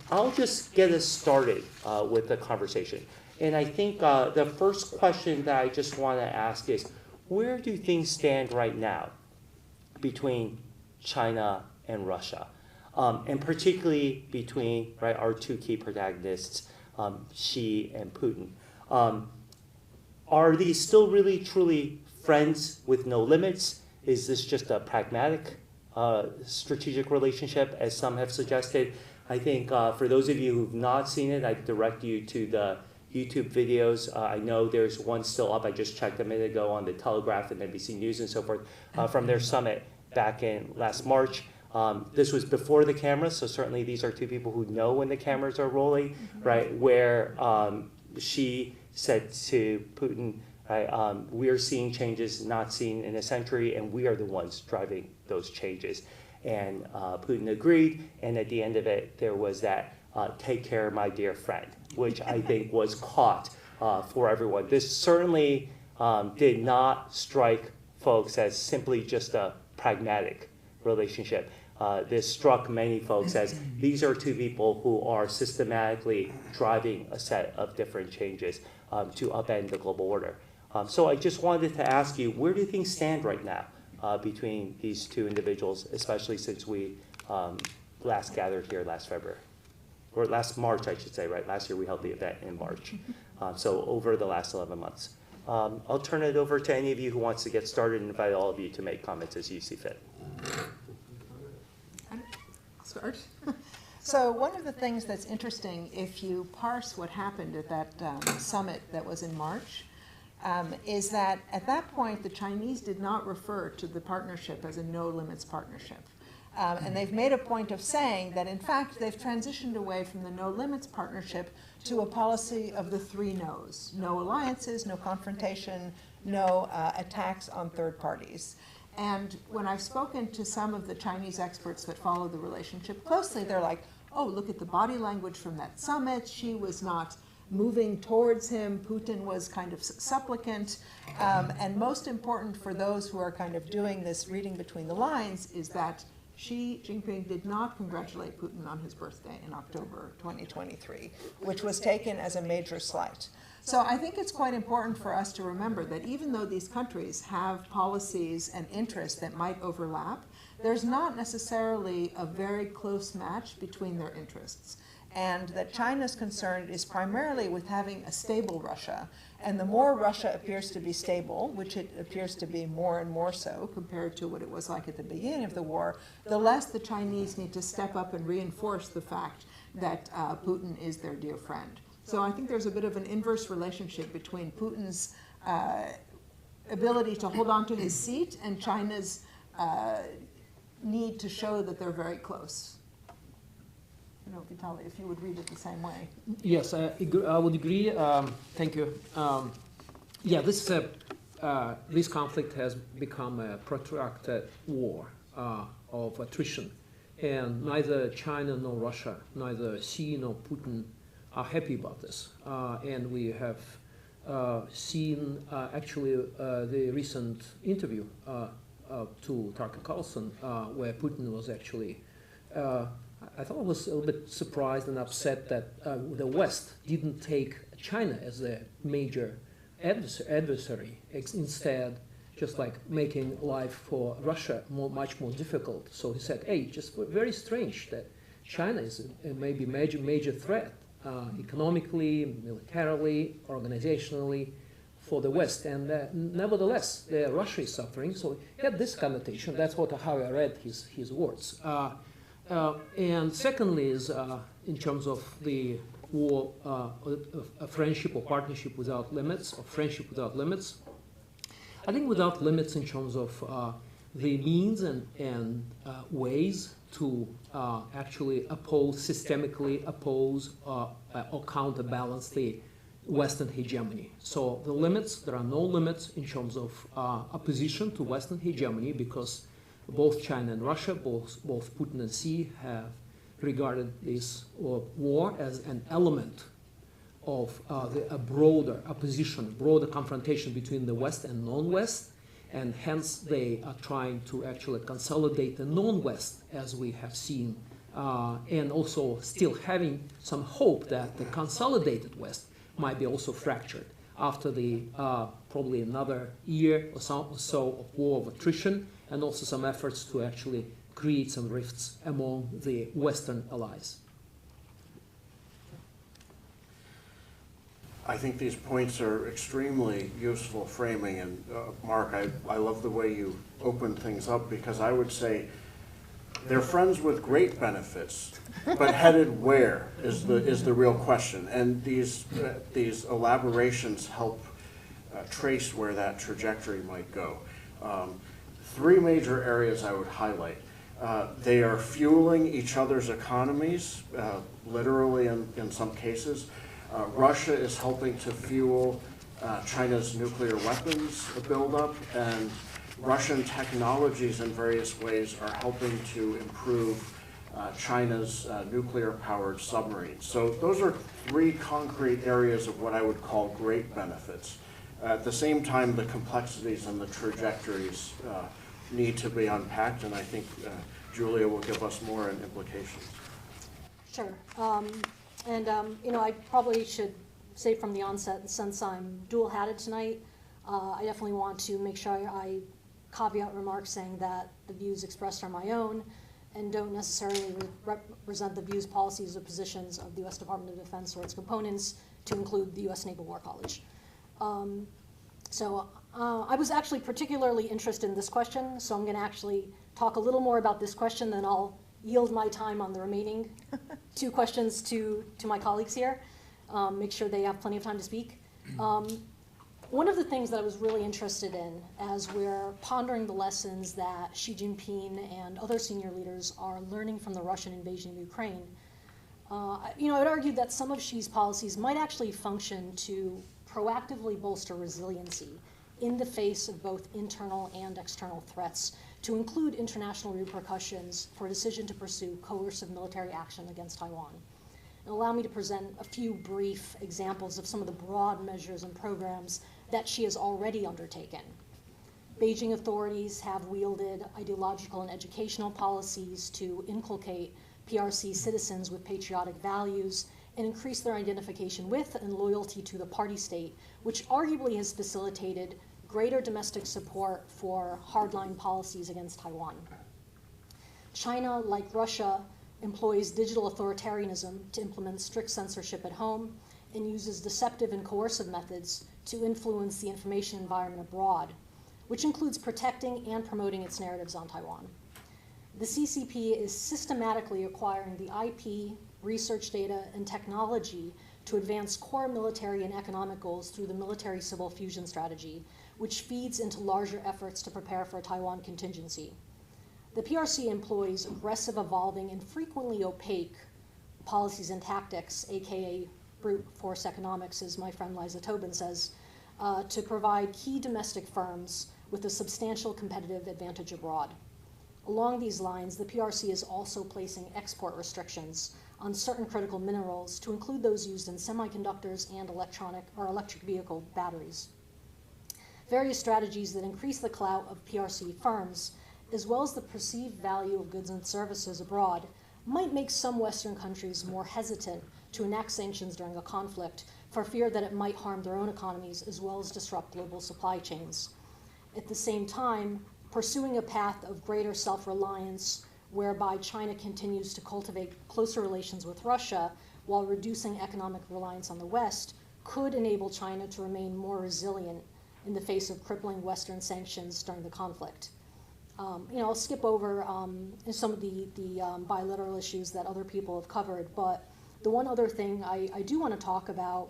I'll just get us started with the conversation. And I think the first question that I just want to ask is, where do things stand right now between China and Russia? And particularly between our two key protagonists, Xi and Putin. Are these still really, truly friends with no limits? Is this just a pragmatic strategic relationship, as some have suggested? I think for those of you who've not seen it, I direct you to the YouTube videos. I know there's one still up. I just checked a minute ago on the Telegraph and NBC News and so forth from their summit back in last March. This was before the cameras, so certainly these are two people who know when the cameras are rolling, right? Where Xi said to Putin, right, we're seeing changes not seen in a century, and we are the ones driving those changes. And Putin agreed, and at the end of it, there was that take care, my dear friend, which I think was caught for everyone. This certainly did not strike folks as simply just a pragmatic relationship. This struck many folks as these are two people who are systematically driving a set of different changes to upend the global order. So I just wanted to ask you, where do things stand right now between these two individuals, especially since we last gathered here last February? Or last March, I should say, right? Last year we held the event in March. So over the last 11 months. I'll turn it over to any of you who wants to get started and invite all of you to make comments as you see fit. Start. So one of the things that's interesting, if you parse what happened at that summit that was in March, is that at that point the Chinese did not refer to the partnership as a no-limits partnership. And they've made a point of saying that, in fact, they've transitioned away from the no-limits partnership to a policy of the three no's. No alliances, no confrontation, no attacks on third parties. And when I've spoken to some of the Chinese experts that follow the relationship closely, they're like, oh, look at the body language from that summit. She was not moving towards him. Putin was kind of supplicant. And most important for those who are kind of doing this reading between the lines is that Xi Jinping did not congratulate Putin on his birthday in October 2023, which was taken as a major slight. So I think it's quite important for us to remember that even though these countries have policies and interests that might overlap, there's not necessarily a very close match between their interests. And that China's concern is primarily with having a stable Russia. And the more Russia appears to be stable, which it appears to be more and more so compared to what it was like at the beginning of the war, the less the Chinese need to step up and reinforce the fact that Putin is their dear friend. So I think there's a bit of an inverse relationship between Putin's ability to hold on to his seat and China's need to show that they're very close. I don't know, Vitaly, if you would read it the same way. Yes, I would agree. Thank you. Yeah, this conflict has become a protracted war of attrition. And neither China nor Russia, neither Xi nor Putin are happy about this. And we have seen actually the recent interview to Tucker Carlson where Putin was actually, I thought I was a little bit surprised and upset that the West didn't take China as a major adversary, instead just like making life for Russia much more difficult. So he said, hey, just very strange that China is a maybe major threat economically, militarily, organizationally for the West. And nevertheless, Russia is suffering. So he had this connotation. That's how I read his words. And secondly is in terms of the war, a friendship or partnership without limits, or friendship without limits. I think without limits in terms of the means and ways to actually systemically oppose or counterbalance the Western hegemony. So the limits, there are no limits in terms of opposition to Western hegemony, because both China and Russia, both Putin and Xi, have regarded this war as an element of a broader opposition, broader confrontation between the West and non-West, and hence they are trying to actually consolidate the non-West, as we have seen and also still having some hope that the consolidated West might be also fractured after the probably another year or so of war of attrition, and also some efforts to actually create some rifts among the Western allies. I think these points are extremely useful framing, and Mark, I love the way you open things up, because I would say they're friends with great benefits, but headed where is the real question, and these elaborations help trace where that trajectory might go. Three major areas I would highlight. They are fueling each other's economies, literally in some cases. Russia is helping to fuel China's nuclear weapons buildup, and Russian technologies in various ways are helping to improve China's nuclear-powered submarines. So those are three concrete areas of what I would call great benefits. At the same time, the complexities and the trajectories need to be unpacked, and I think Julia will give us more on implications. Sure. You know, I probably should say from the onset, since I'm dual-hatted tonight, I definitely want to make sure I caveat remarks saying that the views expressed are my own and don't necessarily represent the views, policies, or positions of the U.S. Department of Defense or its components, to include the U.S. Naval War College. I was actually particularly interested in this question, so I'm going to actually talk a little more about this question, then I'll yield my time on the remaining two questions to my colleagues here, make sure they have plenty of time to speak. One of the things that I was really interested in as we're pondering the lessons that Xi Jinping and other senior leaders are learning from the Russian invasion of Ukraine, you know, I would argue that some of Xi's policies might actually function to proactively bolster resiliency in the face of both internal and external threats, to include international repercussions for a decision to pursue coercive military action against Taiwan. And allow me to present a few brief examples of some of the broad measures and programs that Xi has already undertaken. Beijing authorities have wielded ideological and educational policies to inculcate PRC citizens with patriotic values and increase their identification with and loyalty to the party state, which arguably has facilitated greater domestic support for hardline policies against Taiwan. China, like Russia, employs digital authoritarianism to implement strict censorship at home and uses deceptive and coercive methods to influence the information environment abroad, which includes protecting and promoting its narratives on Taiwan. The CCP is systematically acquiring the IP, research data, and technology to advance core military and economic goals through the military-civil fusion strategy, which feeds into larger efforts to prepare for a Taiwan contingency. The PRC employs aggressive, evolving, and frequently opaque policies and tactics, aka brute force economics, as my friend Liza Tobin says, to provide key domestic firms with a substantial competitive advantage abroad. Along these lines, the PRC is also placing export restrictions on certain critical minerals, to include those used in semiconductors and electric vehicle batteries. Various strategies that increase the clout of PRC firms, as well as the perceived value of goods and services abroad, might make some Western countries more hesitant to enact sanctions during a conflict for fear that it might harm their own economies as well as disrupt global supply chains. At the same time, pursuing a path of greater self-reliance whereby China continues to cultivate closer relations with Russia while reducing economic reliance on the West could enable China to remain more resilient in the face of crippling Western sanctions during the conflict. I'll skip over some of the bilateral issues that other people have covered, but the one other thing I do want to talk about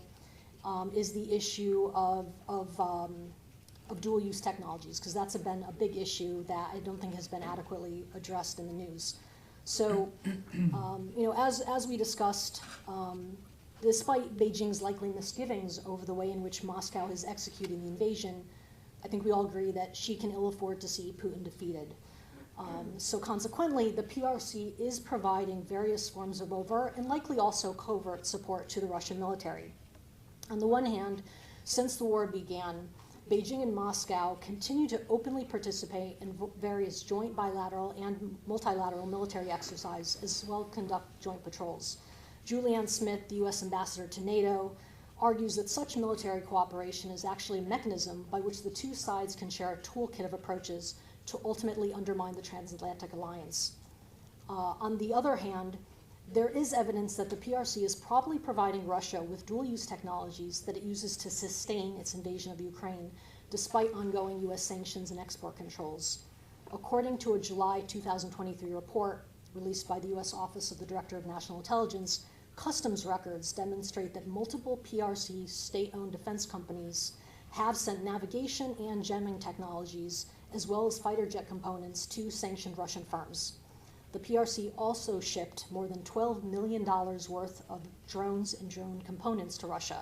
is the issue of dual-use technologies, because that's been a big issue that I don't think has been adequately addressed in the news. So, as we discussed, despite Beijing's likely misgivings over the way in which Moscow is executing the invasion, I think we all agree that Xi can ill afford to see Putin defeated. So consequently, the PRC is providing various forms of overt and likely also covert support to the Russian military. On the one hand, since the war began, Beijing and Moscow continue to openly participate in various joint bilateral and multilateral military exercises, as well as conduct joint patrols. Julianne Smith, the U.S. ambassador to NATO, argues that such military cooperation is actually a mechanism by which the two sides can share a toolkit of approaches to ultimately undermine the transatlantic alliance. On the other hand, there is evidence that the PRC is probably providing Russia with dual-use technologies that it uses to sustain its invasion of Ukraine, despite ongoing U.S. sanctions and export controls. According to a July 2023 report released by the U.S. Office of the Director of National Intelligence, customs records demonstrate that multiple PRC state-owned defense companies have sent navigation and jamming technologies, as well as fighter jet components, to sanctioned Russian firms. The PRC also shipped more than $12 million worth of drones and drone components to Russia.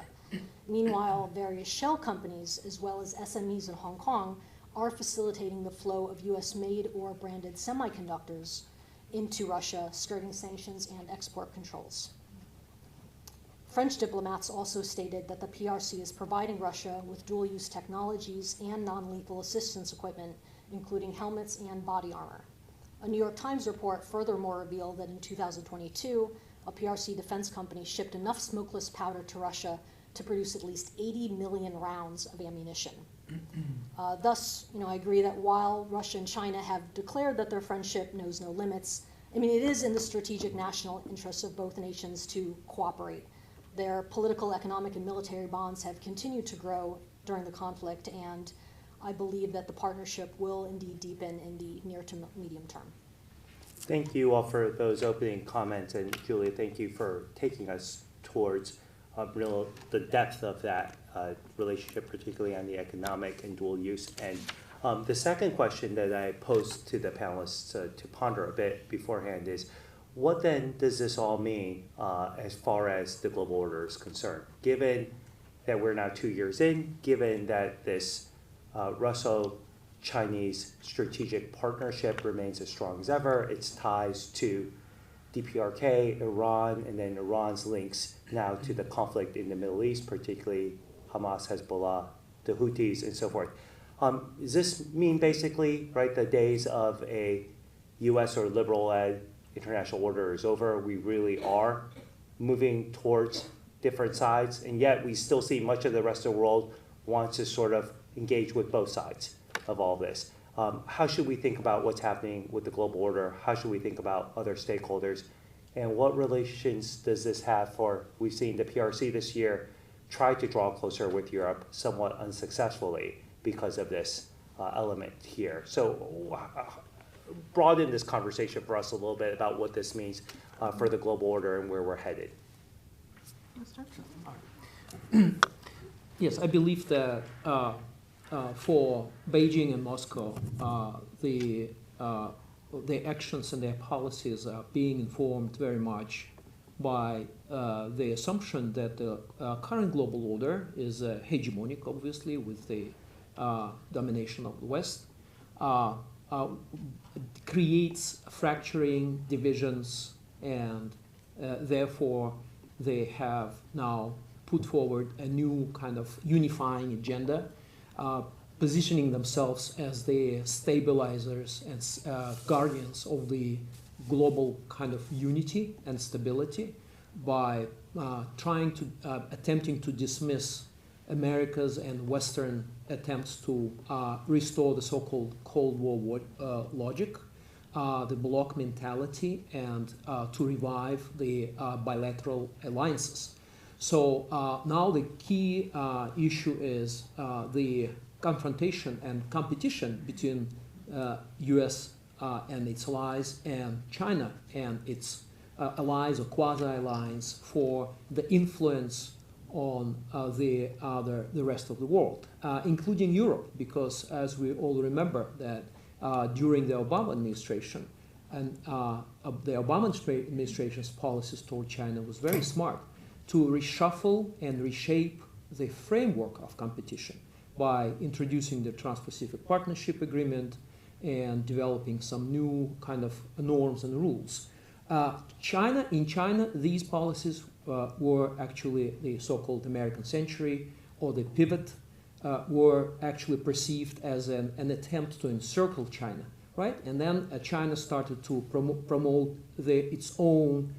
Meanwhile, various shell companies, as well as SMEs in Hong Kong, are facilitating the flow of US-made or branded semiconductors into Russia, skirting sanctions and export controls. French diplomats also stated that the PRC is providing Russia with dual-use technologies and non-lethal assistance equipment, including helmets and body armor. A New York Times report furthermore revealed that in 2022, a PRC defense company shipped enough smokeless powder to Russia to produce at least 80 million rounds of ammunition. Thus, I agree that while Russia and China have declared that their friendship knows no limits, it is in the strategic national interests of both nations to cooperate. Their political, economic, and military bonds have continued to grow during the conflict, and I believe that the partnership will indeed deepen in the near to medium term. Thank you all for those opening comments, and Julia, thank you for taking us towards the depth of that relationship, particularly on the economic and dual use. And the second question that I posed to the panelists to ponder a bit beforehand is, what then does this all mean as far as the global order is concerned? Given that we're now 2 years in, given that this Russo-Chinese strategic partnership remains as strong as ever, its ties to DPRK, Iran, and then Iran's links now to the conflict in the Middle East, particularly Hamas, Hezbollah, the Houthis, and so forth. Does this mean basically, right, the days of a U.S. or liberal-led international order is over? We really are moving towards different sides, and yet we still see much of the rest of the world wants to sort of engage with both sides of all this. How should we think about what's happening with the global order? How should we think about other stakeholders? And what relations does this have for, we've seen the PRC this year try to draw closer with Europe somewhat unsuccessfully because of this element here. So broaden this conversation for us a little bit about what this means for the global order and where we're headed. Yes, I believe that for Beijing and Moscow, their actions and their policies are being informed very much by the assumption that the current global order is hegemonic, obviously, with the domination of the West, creates fracturing, divisions, and therefore they have now put forward a new kind of unifying agenda, positioning themselves as the stabilizers and guardians of the global kind of unity and stability by attempting to dismiss America's and Western attempts to restore the so-called Cold War logic, the bloc mentality, and to revive the bilateral alliances. So now the key issue is the confrontation and competition between U.S. And its allies and China and its allies or quasi-allies for the influence on the rest of the world, including Europe, because as we all remember that during the Obama administration, and the Obama administration's policies toward China was very smart to reshuffle and reshape the framework of competition by introducing the Trans-Pacific Partnership Agreement and developing some new kind of norms and rules. In China, these policies were actually the so-called American century or the pivot were actually perceived as an attempt to encircle China, right? And then China started to promote its own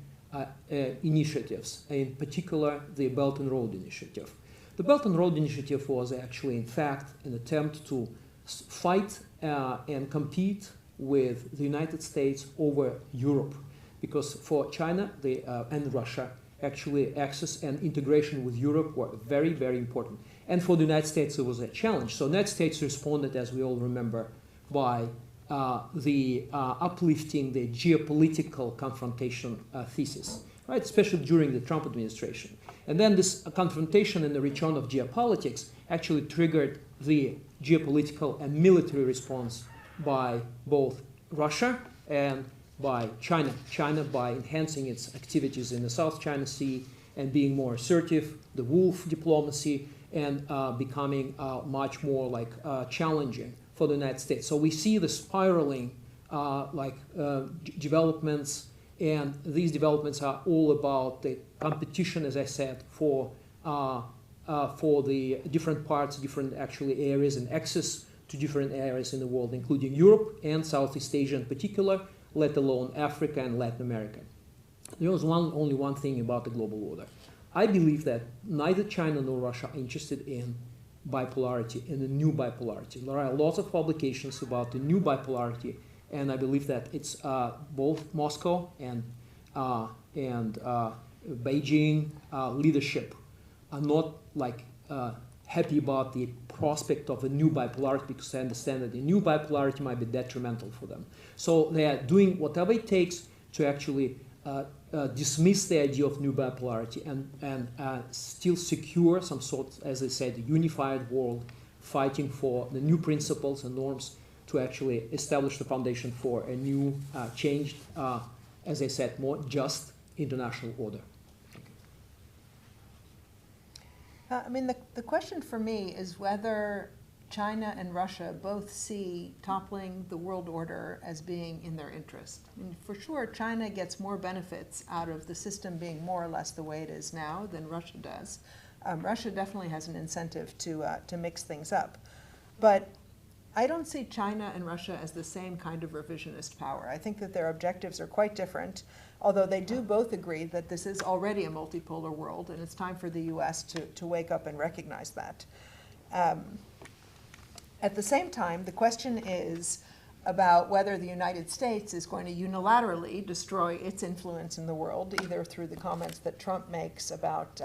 initiatives, in particular the Belt and Road Initiative. The Belt and Road Initiative was actually, in fact, an attempt to fight and compete with the United States over Europe, because for China and Russia, actually access and integration with Europe were very, very important. And for the United States, it was a challenge. So the United States responded, as we all remember, by uplifting the geopolitical confrontation thesis, right? Especially during the Trump administration. And then this confrontation and the return of geopolitics actually triggered the geopolitical and military response by both Russia and by China. China by enhancing its activities in the South China Sea and being more assertive, the wolf diplomacy, and becoming much more challenging for the United States. So we see the spiraling developments, and these developments are all about the competition, as I said, for the different parts, different actually areas, and access to different areas in the world, including Europe and Southeast Asia in particular, let alone Africa and Latin America. There was only one thing about the global order. I believe that neither China nor Russia are interested in bipolarity, in the new bipolarity. There are lots of publications about the new bipolarity, and I believe that it's both Moscow and Beijing leadership are not happy about the prospect of a new bipolarity, because they understand that the new bipolarity might be detrimental for them. So they are doing whatever it takes to actually dismiss the idea of new bipolarity and still secure some sort, as I said, unified world, fighting for the new principles and norms to actually establish the foundation for a new, changed, as I said, more just international order. I mean, the question for me is whether China and Russia both see toppling the world order as being in their interest. I mean, for sure, China gets more benefits out of the system being more or less the way it is now than Russia does. Russia definitely has an incentive to mix things up. But I don't see China and Russia as the same kind of revisionist power. I think that their objectives are quite different, although they do both agree that this is already a multipolar world, and it's time for the US to wake up and recognize that. At the same time, the question is about whether the United States is going to unilaterally destroy its influence in the world, either through the comments that Trump makes about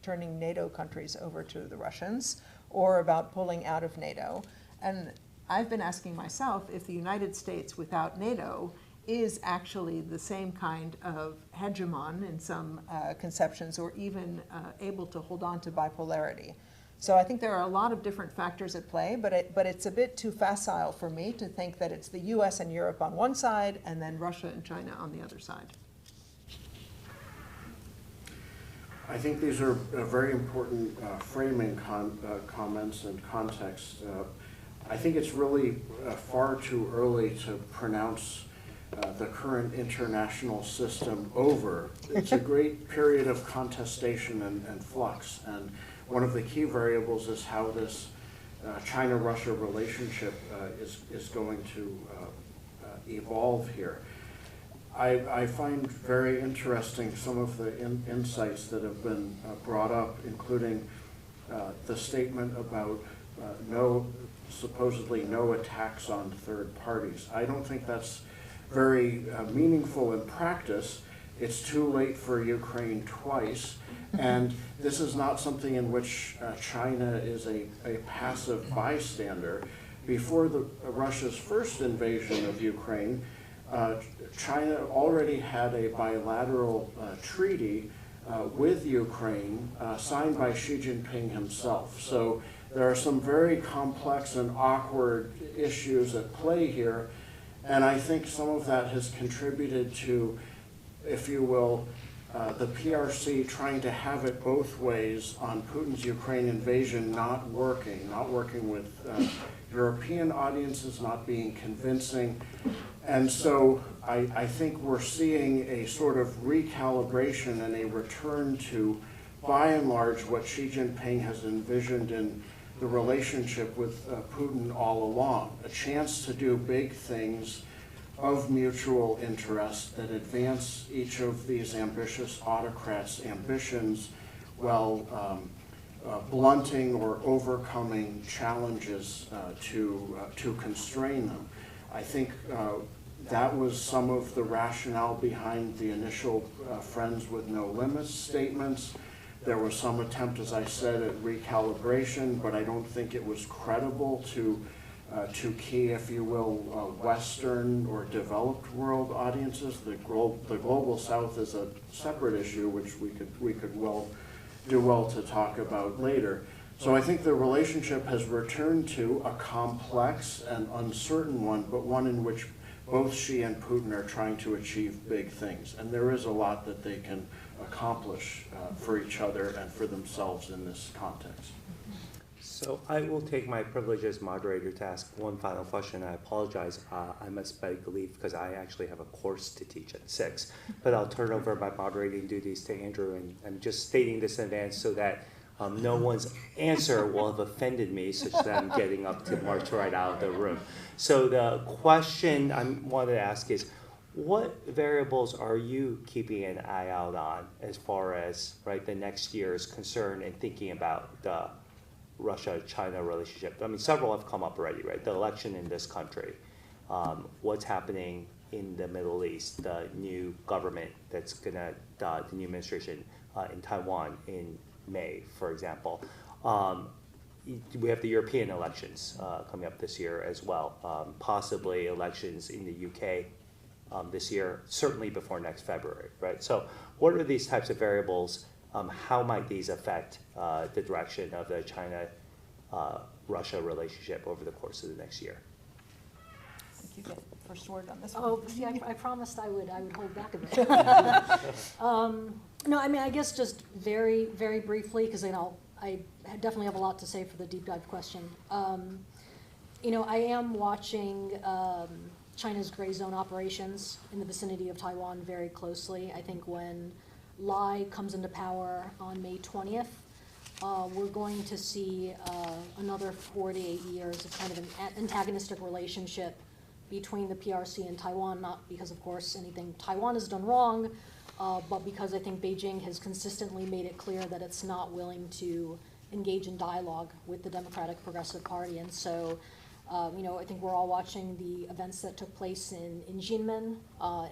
turning NATO countries over to the Russians, or about pulling out of NATO. And I've been asking myself if the United States without NATO is actually the same kind of hegemon in some conceptions, or even able to hold on to bipolarity. So I think there are a lot of different factors at play, but it's a bit too facile for me to think that it's the US and Europe on one side and then Russia and China on the other side. I think these are very important framing comments and context. I think it's really far too early to pronounce the current international system over. It's a great period of contestation and flux, and one of the key variables is how this China-Russia relationship is going to evolve here. I find very interesting some of the insights that have been brought up, including the statement about supposedly no attacks on third parties. I don't think that's very meaningful in practice. It's too late for Ukraine twice, and this is not something in which China is a passive bystander. Before Russia's first invasion of Ukraine, China already had a bilateral treaty with Ukraine signed by Xi Jinping himself. So there are some very complex and awkward issues at play here, and I think some of that has contributed to, if you will, the PRC trying to have it both ways on Putin's Ukraine invasion not working with European audiences, not being convincing. And so I think we're seeing a sort of recalibration and a return to, by and large, what Xi Jinping has envisioned in the relationship with Putin all along, a chance to do big things of mutual interest that advance each of these ambitious autocrats' ambitions while blunting or overcoming challenges to constrain them. I think that was some of the rationale behind the initial Friends with No Limits statements. There was some attempt, as I said, at recalibration, but I don't think it was credible to key, if you will, Western or developed world audiences. The global South is a separate issue, which we could do well to talk about later. So I think the relationship has returned to a complex and uncertain one, but one in which both Xi and Putin are trying to achieve big things. And there is a lot that they can accomplish for each other and for themselves in this context. So I will take my privilege as moderator to ask one final question. I apologize, I must beg leave because I actually have a course to teach at 6. But I'll turn over my moderating duties to Andrew, and I'm just stating this in advance so that no one's answer will have offended me such that I'm getting up to march right out of the room. So the question I wanted to ask is, what variables are you keeping an eye out on as far as the next year is concerned and thinking about the Russia-China relationship? I mean, several have come up already, right? The election in this country, what's happening in the Middle East, the new government that's gonna, the new administration in Taiwan in May, for example. We have the European elections coming up this year as well, possibly elections in the UK this year, certainly before next February, right? So what are these types of variables? How might these affect the direction of the China-Russia relationship over the course of the next year? I think you get first word on this one. Oh, see, I promised I would hold back a bit. No, I mean, I guess just very, very briefly, because I definitely have a lot to say for the deep dive question. I am watching China's gray zone operations in the vicinity of Taiwan very closely. I think when Lai comes into power on May 20th, we're going to see another 4 to 8 years of kind of an antagonistic relationship between the PRC and Taiwan, not because, of course, anything Taiwan has done wrong, but because I think Beijing has consistently made it clear that it's not willing to engage in dialogue with the Democratic Progressive Party. And so, I think we're all watching the events that took place in Jinmen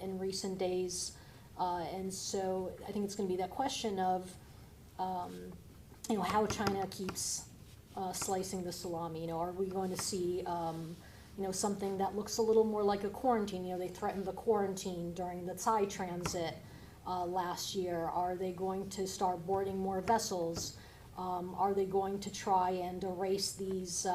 in recent days. And so I think it's going to be that question of, how China keeps slicing the salami. Are we going to see, something that looks a little more like a quarantine? They threatened the quarantine during the Tsai transit last year. Are they going to start boarding more vessels? Are they going to try and erase these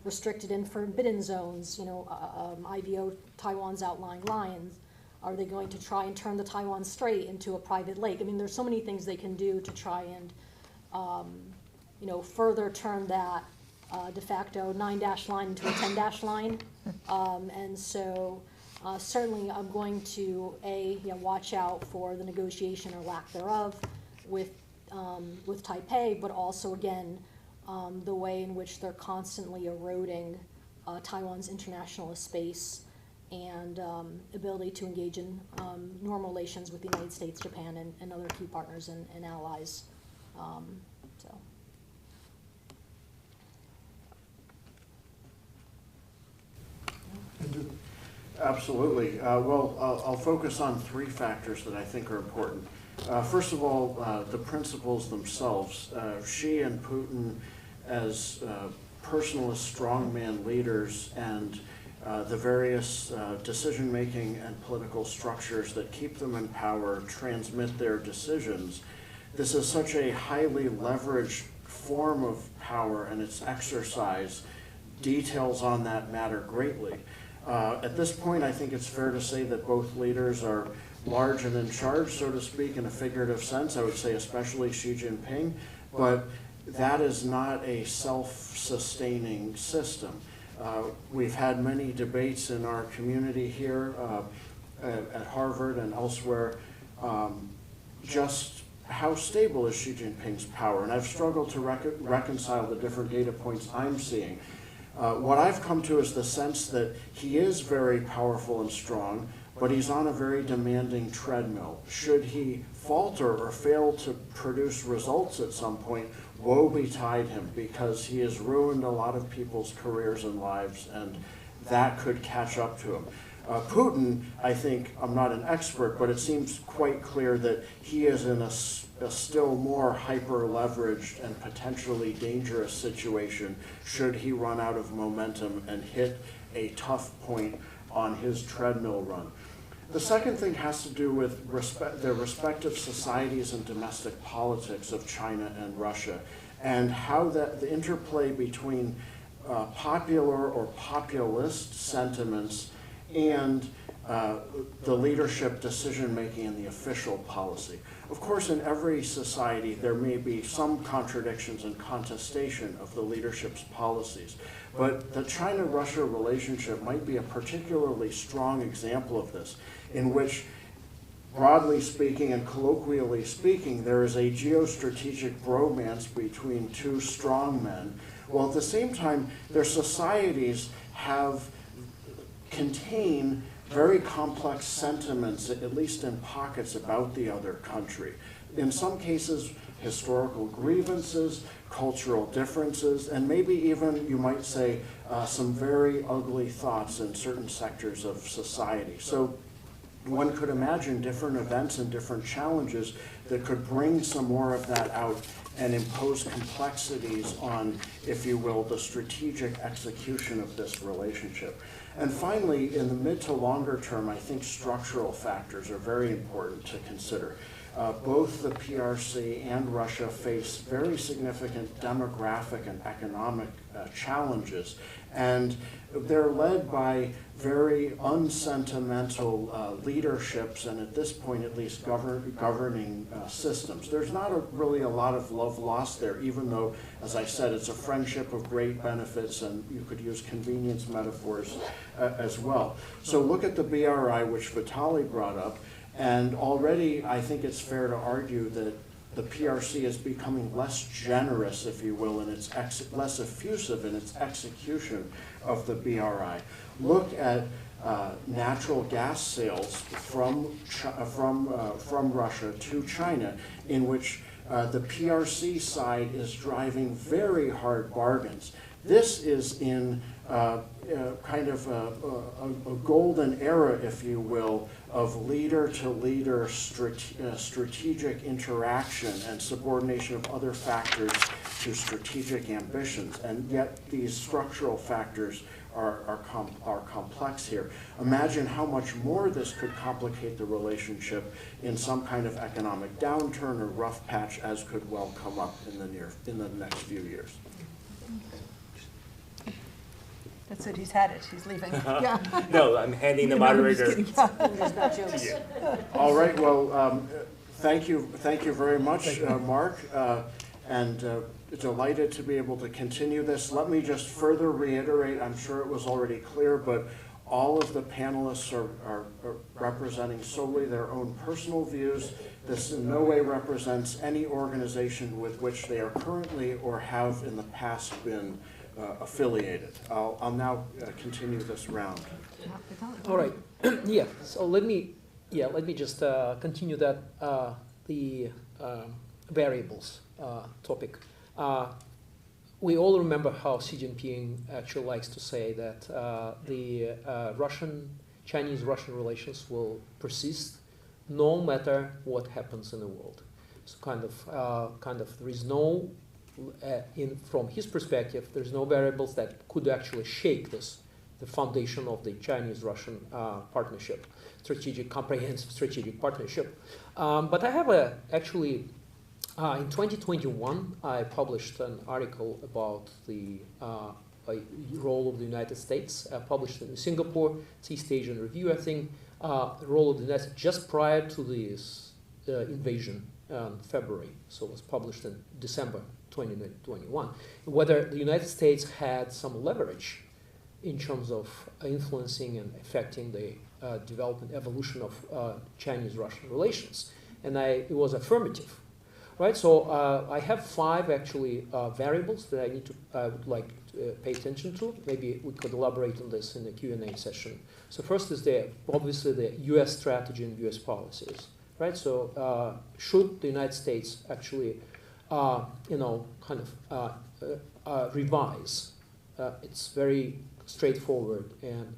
restricted and forbidden zones, IVO, Taiwan's outlying lines? Are they going to try and turn the Taiwan Strait into a private lake? I mean, there's so many things they can do to try and, further turn that de facto 9-dash line into a 10-dash line. And so certainly I'm going to, watch out for the negotiation or lack thereof with Taipei, but also, again, the way in which they're constantly eroding Taiwan's international space and ability to engage in normal relations with the United States, Japan, and other key partners and allies. Absolutely. I'll focus on 3 factors that I think are important. First of all, the principles themselves. Xi and Putin as personalist strongman leaders and the various decision-making and political structures that keep them in power transmit their decisions. This is such a highly leveraged form of power, and its exercise details on that matter greatly. At this point, I think it's fair to say that both leaders are large and in charge, so to speak, in a figurative sense. I would say especially Xi Jinping, but that is not a self-sustaining system. We've had many debates in our community here at Harvard and elsewhere, just how stable is Xi Jinping's power? And I've struggled to reconcile the different data points I'm seeing. What I've come to is the sense that he is very powerful and strong, but he's on a very demanding treadmill. Should he falter or fail to produce results at some point, woe betide him, because he has ruined a lot of people's careers and lives, and that could catch up to him. Putin, I think, I'm not an expert, but it seems quite clear that he is in a still more hyper-leveraged and potentially dangerous situation should he run out of momentum and hit a tough point on his treadmill run. The second thing has to do with the respective societies and domestic politics of China and Russia, and how the interplay between popular or populist sentiments and the leadership decision-making and the official policy. Of course, in every society, there may be some contradictions and contestation of the leadership's policies, but the China-Russia relationship might be a particularly strong example of this, in which, broadly speaking and colloquially speaking, there is a geostrategic bromance between two strong men, while at the same time, their societies contain very complex sentiments, at least in pockets, about the other country. In some cases, historical grievances, cultural differences, and maybe even, you might say, some very ugly thoughts in certain sectors of society. So one could imagine different events and different challenges that could bring some more of that out and impose complexities on, if you will, the strategic execution of this relationship. And finally, in the mid to longer term, I think structural factors are very important to consider. Both the PRC and Russia face very significant demographic and economic challenges, and they're led by very unsentimental leaderships, and at this point at least governing systems. There's not really a lot of love lost there, even though, as I said, it's a friendship of great benefits, and you could use convenience metaphors as well. So look at the BRI, which Vitaly brought up, and already I think it's fair to argue that the PRC is becoming less generous, if you will, and it's less effusive in its execution of the BRI. Look at natural gas sales from Russia to China, in which the PRC side is driving very hard bargains. This is in kind of a golden era, if you will, of leader-to-leader strategic interaction and subordination of other factors to strategic ambitions. And yet these structural factors are complex here. Imagine how much more this could complicate the relationship in some kind of economic downturn or rough patch, as could well come up in the next few years. That's it, he's had it, he's leaving. Yeah. No, I'm handing the moderator. All right, well, thank you very much, Mark, and delighted to be able to continue this. Let me just further reiterate, I'm sure it was already clear, but all of the panelists are representing solely their own personal views. This in no way represents any organization with which they are currently or have in the past been affiliated. I'll now continue this round. All right. Yeah. So let me just continue that the variables topic. We all remember how Xi Jinping actually likes to say that the Chinese-Russian relations will persist no matter what happens in the world. So kind of there is no from his perspective, there's no variables that could actually shake the foundation of the Chinese-Russian partnership, comprehensive strategic partnership. But I have actually, in 2021, I published an article about the role of the United States, published in Singapore, it's East Asian Review, I think, the role of the United States just prior to this invasion in February, so it was published in December 2021, whether the United States had some leverage in terms of influencing and affecting the development, evolution of Chinese-Russian relations. And it was affirmative. right? So I have 5 actually variables that I would like to pay attention to. Maybe we could elaborate on this in the Q&A session. So first is obviously the U.S. strategy and U.S. policies, right? So should the United States actually, revise its very straightforward and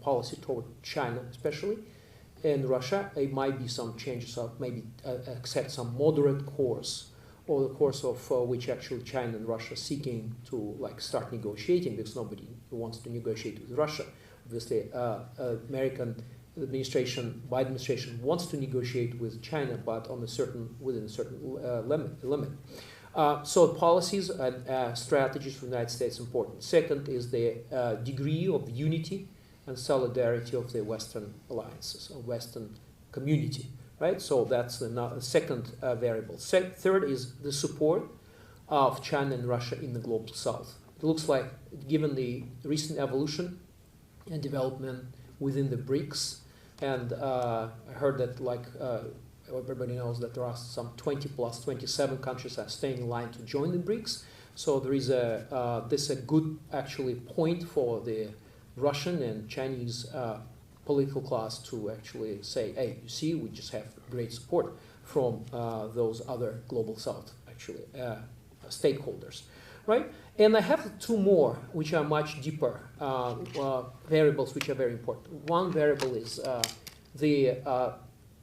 policy toward China, especially, and Russia? It might be some changes of maybe accept some moderate course, or the course of which actually China and Russia seeking to start negotiating, because nobody wants to negotiate with Russia. Obviously, American administration, Biden administration wants to negotiate with China, but within a certain limit. So policies and strategies for the United States are important. Second is the degree of unity and solidarity of the Western alliances or Western community, right? So that's the second variable. Third is the support of China and Russia in the global south. It looks like, given the recent evolution and development within the BRICS, and I heard that everybody knows that there are some 20 plus 27 countries that are staying in line to join the BRICS. So there is this a good actually point for the Russian and Chinese political class to actually say, hey, you see, we just have great support from those other global south actually stakeholders, right? And I have 2 more, which are much deeper variables, which are very important. One variable is the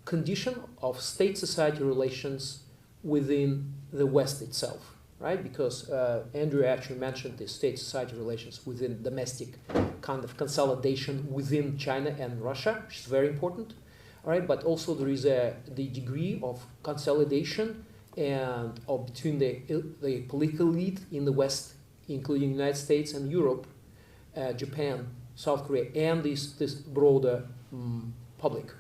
condition of state-society relations within the West itself, right? Because Andrew actually mentioned the state-society relations within domestic kind of consolidation within China and Russia, which is very important, all right? But also there is the degree of consolidation and between the political elite in the West, including the United States and Europe, Japan, South Korea, and this broader public,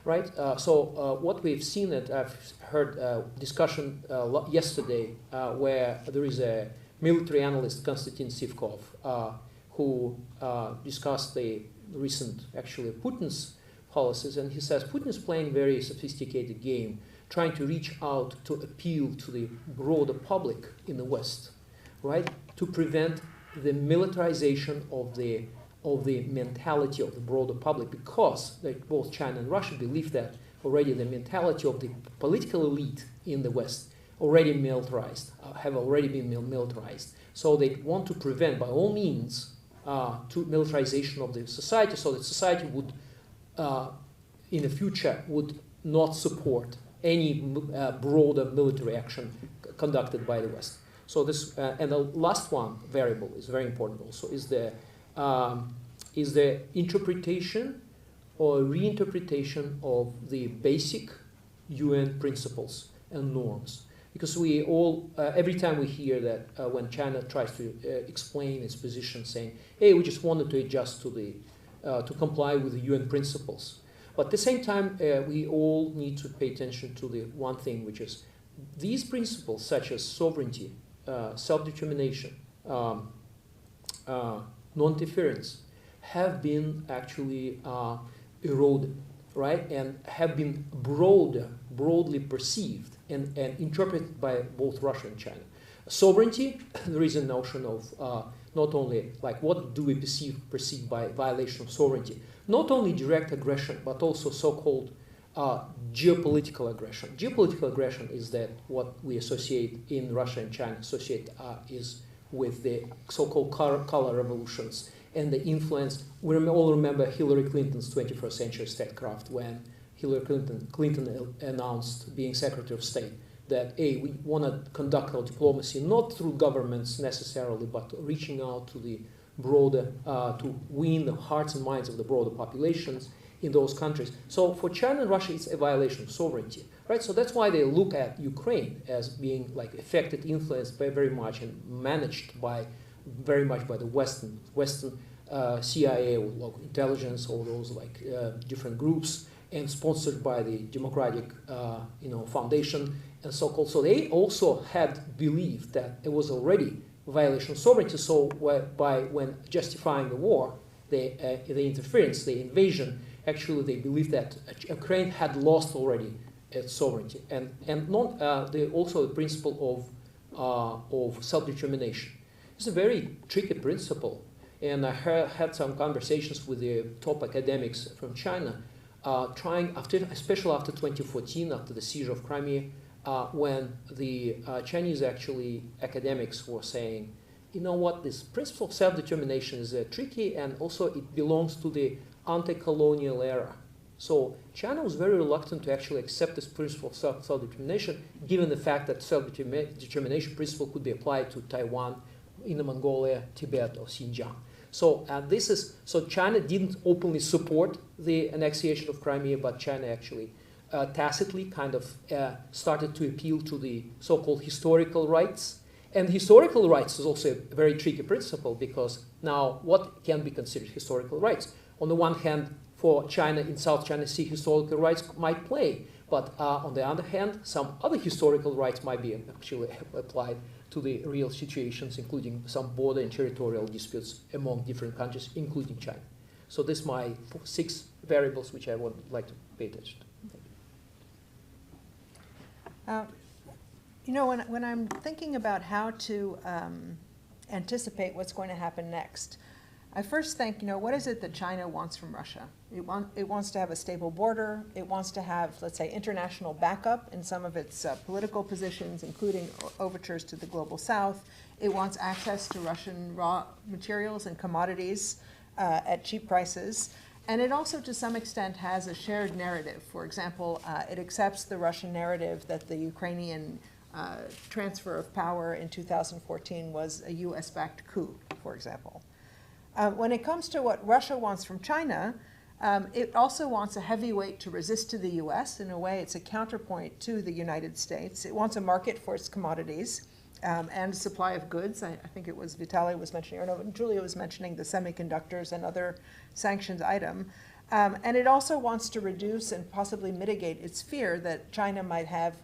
right? So what we've seen, that I've heard discussion yesterday where there is a military analyst, Konstantin Sivkov, who discussed the recent, actually, Putin's policies, and he says Putin is playing a very sophisticated game, trying to reach out to appeal to the broader public in the West, right, to prevent the militarization of the mentality of the broader public, because both China and Russia believe that already the mentality of the political elite in the West already militarized, have already been militarized. So they want to prevent, by all means, to militarization of the society, so that society would, in the future, would not support any broader military action conducted by the West. So this, and the last one variable is very important also, is the interpretation or reinterpretation of the basic UN principles and norms. Because we all, every time we hear that when China tries to explain its position, saying, hey, we just wanted to adjust to comply with the UN principles. But at the same time, we all need to pay attention to the one thing, which is these principles, such as sovereignty, self-determination, non-interference, have been actually eroded, right? And have been broadly perceived and interpreted by both Russia and China. Sovereignty, there is a notion of not only what do we perceive by violation of sovereignty, not only direct aggression, but also so-called geopolitical aggression. Geopolitical aggression is that what we associate in Russia and China is with the so-called color revolutions and the influence. We all remember Hillary Clinton's 21st century statecraft, when Hillary Clinton announced, being Secretary of State, that we want to conduct our diplomacy not through governments necessarily, but reaching out to the broader, to win the hearts and minds of the broader populations in those countries. So for China and Russia, it's a violation of sovereignty, right? So that's why they look at Ukraine as being affected, influenced by very much, and managed by very much by the Western CIA or local intelligence, all those different groups, and sponsored by the Democratic Foundation and so-called. So they also had believed that it was already a violation of sovereignty. So when justifying the war, the interference, the invasion, actually they believed that Ukraine had lost already its sovereignty, and not also the principle of self-determination. It's a very tricky principle, and I had some conversations with the top academics from China, trying, especially after 2014, after the seizure of Crimea, when the Chinese academics were saying, you know what, this principle of self-determination is tricky, and also it belongs to the anti-colonial era. So China was very reluctant to actually accept this principle of self-determination, given the fact that self-determination principle could be applied to Taiwan, Inner Mongolia, Tibet, or Xinjiang. So so China didn't openly support the annexation of Crimea, but China actually tacitly kind of started to appeal to the so-called historical rights. And historical rights is also a very tricky principle, because now what can be considered historical rights? On the one hand, for China in South China Sea, historical rights might play, but on the other hand, some other historical rights might be actually applied to the real situations, including some border and territorial disputes among different countries, including China. So this are my 6 variables which I would like to pay attention to. You know, when I'm thinking about how to anticipate what's going to happen next, I first think, you know, what is it that China wants from Russia? It wants to have a stable border. It wants to have, let's say, international backup in some of its political positions, including overtures to the global south. It wants access to Russian raw materials and commodities at cheap prices. And it also, to some extent, has a shared narrative. For example, it accepts the Russian narrative that the Ukrainian transfer of power in 2014 was a US-backed coup, for example. When it comes to what Russia wants from China, it also wants a heavyweight to resist to the US. In a way, it's a counterpoint to the United States. It wants a market for its commodities and supply of goods. I think it was Vitaly was mentioning, or no, Julia was mentioning the semiconductors and other sanctions item. And it also wants to reduce and possibly mitigate its fear that China might have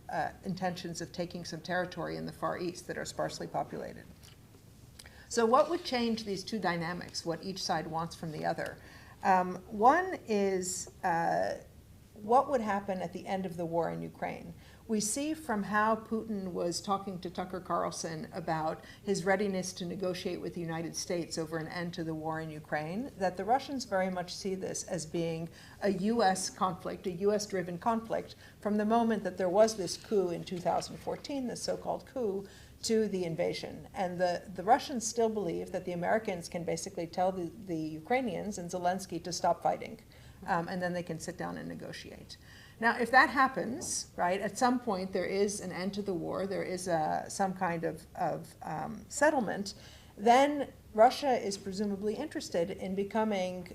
intentions of taking some territory in the Far East that are sparsely populated. So what would change these two dynamics, what each side wants from the other? One is what would happen at the end of the war in Ukraine? We see from how Putin was talking to Tucker Carlson about his readiness to negotiate with the United States over an end to the war in Ukraine, that the Russians very much see this as being a US conflict, a US-driven conflict, from the moment that there was this coup in 2014, this so-called coup, to the invasion. And the Russians still believe that the Americans can basically tell the Ukrainians and Zelensky to stop fighting, and then they can sit down and negotiate. Now, if that happens, right, at some point there is an end to the war, there is some kind of settlement, then Russia is presumably interested in becoming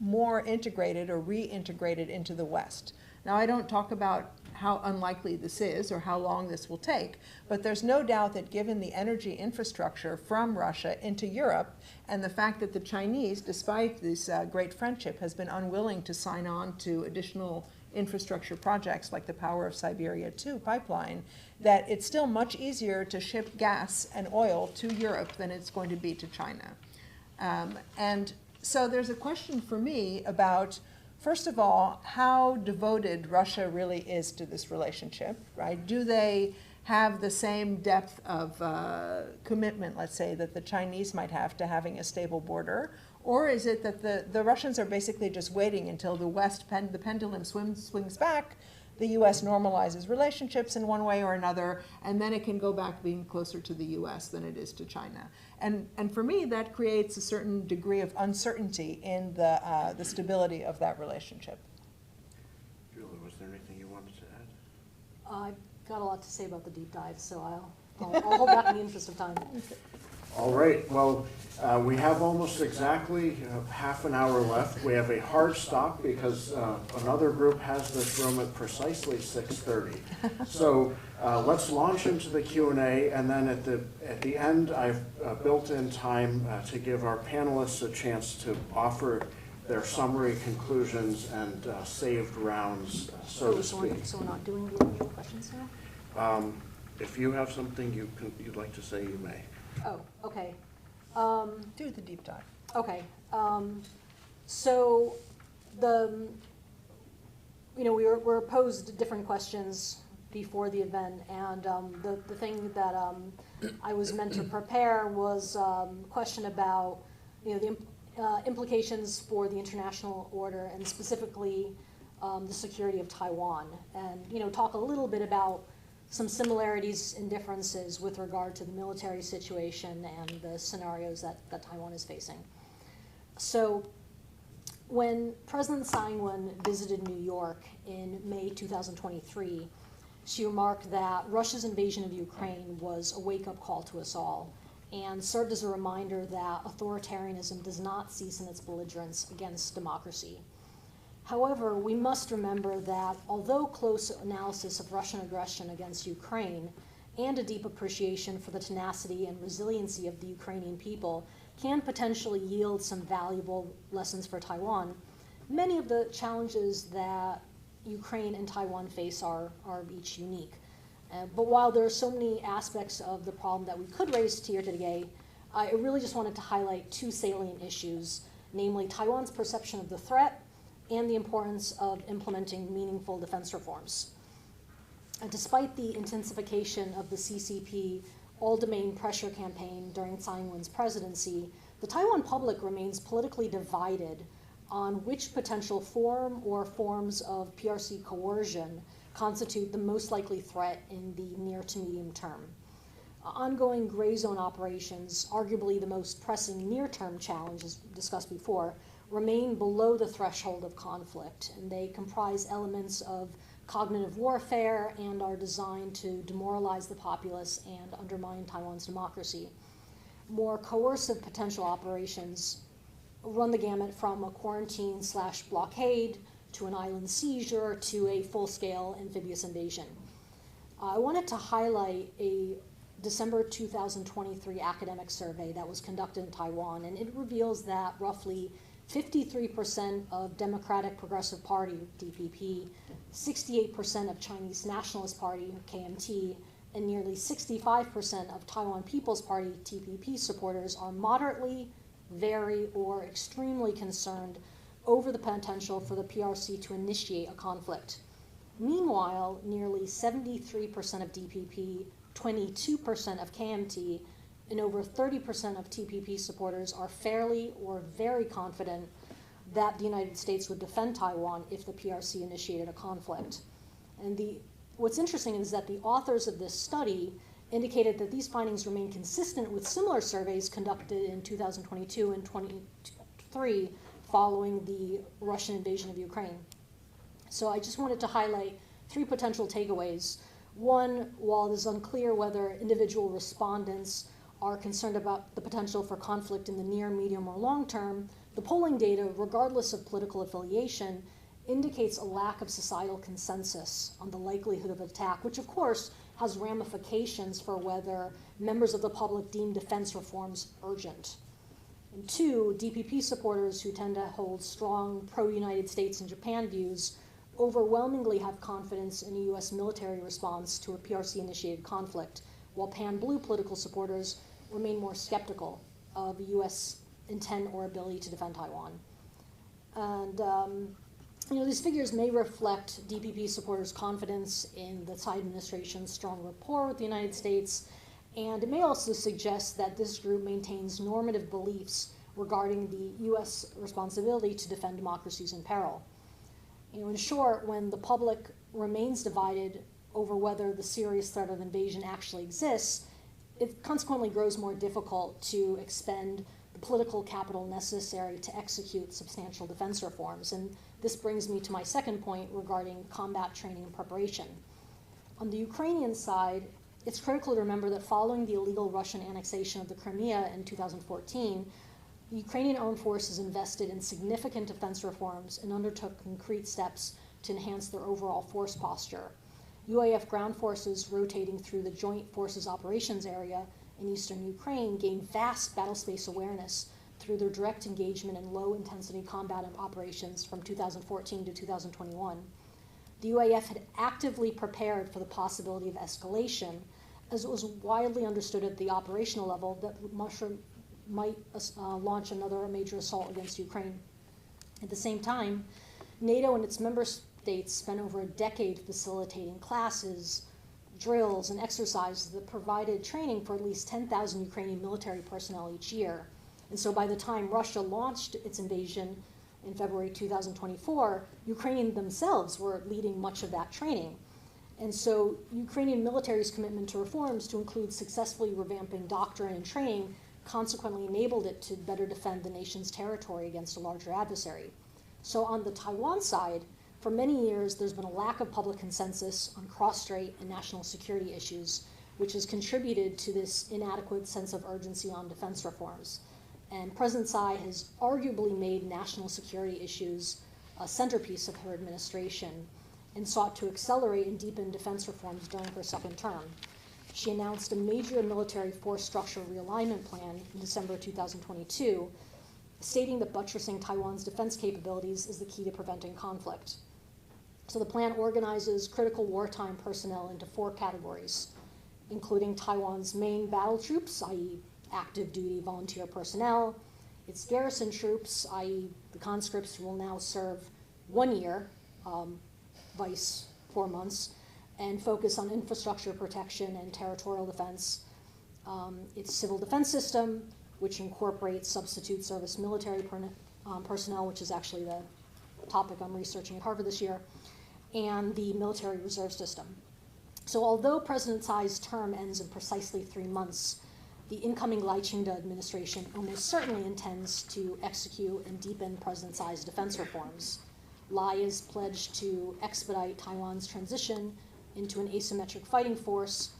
more integrated or reintegrated into the West. Now, I don't talk about how unlikely this is or how long this will take, but there's no doubt that given the energy infrastructure from Russia into Europe and the fact that the Chinese, despite this great friendship, has been unwilling to sign on to additional infrastructure projects like the Power of Siberia 2 pipeline, that it's still much easier to ship gas and oil to Europe than it's going to be to China. And so there's a question for me about, first of all, how devoted Russia really is to this relationship, right? Do they have the same depth of commitment, let's say, that the Chinese might have to having a stable border? Or is it that the Russians are basically just waiting until the West, the pendulum swings back, the US normalizes relationships in one way or another, and then it can go back being closer to the US than it is to China? And for me, that creates a certain degree of uncertainty in the stability of that relationship. Julie, was there anything you wanted to add? I've got a lot to say about the deep dive, so I'll hold back in the interest of time. All right, well, we have almost exactly half an hour left. We have a hard stop because another group has this room at precisely 6:30. So let's launch into the Q&A, and then at the end, I've built in time to give our panelists a chance to offer their summary conclusions and saved rounds, so to speak. So we're not doing the individual questions now? If you have something you'd like to say, you may. Oh, okay. Do the deep dive. Okay. So you know, we were posed different questions before the event, and the thing that I was meant to prepare was a question about, you know, the implications for the international order, and specifically the security of Taiwan, and, you know, talk a little bit about some similarities and differences with regard to the military situation and the scenarios that Taiwan is facing. So when President Tsai Ing-wen visited New York in May 2023, she remarked that Russia's invasion of Ukraine was a wake-up call to us all, and served as a reminder that authoritarianism does not cease in its belligerence against democracy. However, we must remember that although close analysis of Russian aggression against Ukraine and a deep appreciation for the tenacity and resiliency of the Ukrainian people can potentially yield some valuable lessons for Taiwan, many of the challenges that Ukraine and Taiwan face are each unique. But while there are so many aspects of the problem that we could raise here today, I really just wanted to highlight two salient issues, namely Taiwan's perception of the threat and the importance of implementing meaningful defense reforms. And despite the intensification of the CCP all-domain pressure campaign during Tsai Ing-wen's presidency, the Taiwan public remains politically divided on which potential form or forms of PRC coercion constitute the most likely threat in the near to medium term. Ongoing gray zone operations, arguably the most pressing near-term challenge, as discussed before, remain below the threshold of conflict, and they comprise elements of cognitive warfare and are designed to demoralize the populace and undermine Taiwan's democracy. More coercive potential operations run the gamut from a quarantine/blockade to an island seizure to a full-scale amphibious invasion. I wanted to highlight a December 2023 academic survey that was conducted in Taiwan, and it reveals that roughly 53% of Democratic Progressive Party, DPP, 68% of Chinese Nationalist Party, KMT, and nearly 65% of Taiwan People's Party, TPP, supporters are moderately, very, or extremely concerned over the potential for the PRC to initiate a conflict. Meanwhile, nearly 73% of DPP, 22% of KMT, and over 30% of TPP supporters are fairly or very confident that the United States would defend Taiwan if the PRC initiated a conflict. And what's interesting is that the authors of this study indicated that these findings remain consistent with similar surveys conducted in 2022 and 2023 following the Russian invasion of Ukraine. So I just wanted to highlight three potential takeaways. One, while it is unclear whether individual respondents are concerned about the potential for conflict in the near, medium, or long term, the polling data, regardless of political affiliation, indicates a lack of societal consensus on the likelihood of attack, which of course has ramifications for whether members of the public deem defense reforms urgent. And two, DPP supporters who tend to hold strong pro-United States and Japan views overwhelmingly have confidence in a U.S. military response to a PRC-initiated conflict, while pan-blue political supporters remain more skeptical of U.S. intent or ability to defend Taiwan. And these figures may reflect DPP supporters' confidence in the Tsai administration's strong rapport with the United States, and it may also suggest that this group maintains normative beliefs regarding the U.S. responsibility to defend democracies in peril. In short, when the public remains divided over whether the serious threat of invasion actually exists, it consequently grows more difficult to expend the political capital necessary to execute substantial defense reforms. And this brings me to my second point regarding combat training and preparation. On the Ukrainian side, it's critical to remember that following the illegal Russian annexation of the Crimea in 2014, the Ukrainian armed forces invested in significant defense reforms and undertook concrete steps to enhance their overall force posture. UAF ground forces rotating through the Joint Forces Operations Area in eastern Ukraine gained vast battle space awareness through their direct engagement in low-intensity combat operations from 2014 to 2021. The UAF had actively prepared for the possibility of escalation, as it was widely understood at the operational level that Russia might launch another major assault against Ukraine. At the same time, NATO and its member States spent over a decade facilitating classes, drills, and exercises that provided training for at least 10,000 Ukrainian military personnel each year. And so by the time Russia launched its invasion in February 2024, Ukrainians themselves were leading much of that training. And so Ukrainian military's commitment to reforms to include successfully revamping doctrine and training consequently enabled it to better defend the nation's territory against a larger adversary. So on the Taiwan side, for many years, there's been a lack of public consensus on cross-strait and national security issues, which has contributed to this inadequate sense of urgency on defense reforms. And President Tsai has arguably made national security issues a centerpiece of her administration and sought to accelerate and deepen defense reforms during her second term. She announced a major military force structure realignment plan in December 2022, stating that buttressing Taiwan's defense capabilities is the key to preventing conflict. So the plan organizes critical wartime personnel into 4 categories, including Taiwan's main battle troops, i.e. active duty volunteer personnel, its garrison troops, i.e. the conscripts who will now serve 1 year, vice 4 months, and focus on infrastructure protection and territorial defense, its civil defense system, which incorporates substitute service military personnel, which is actually the topic I'm researching at Harvard this year, and the military reserve system. So although President Tsai's term ends in precisely 3 months, the incoming Lai Ching-te administration almost certainly intends to execute and deepen President Tsai's defense reforms. Lai is pledged to expedite Taiwan's transition into an asymmetric fighting force,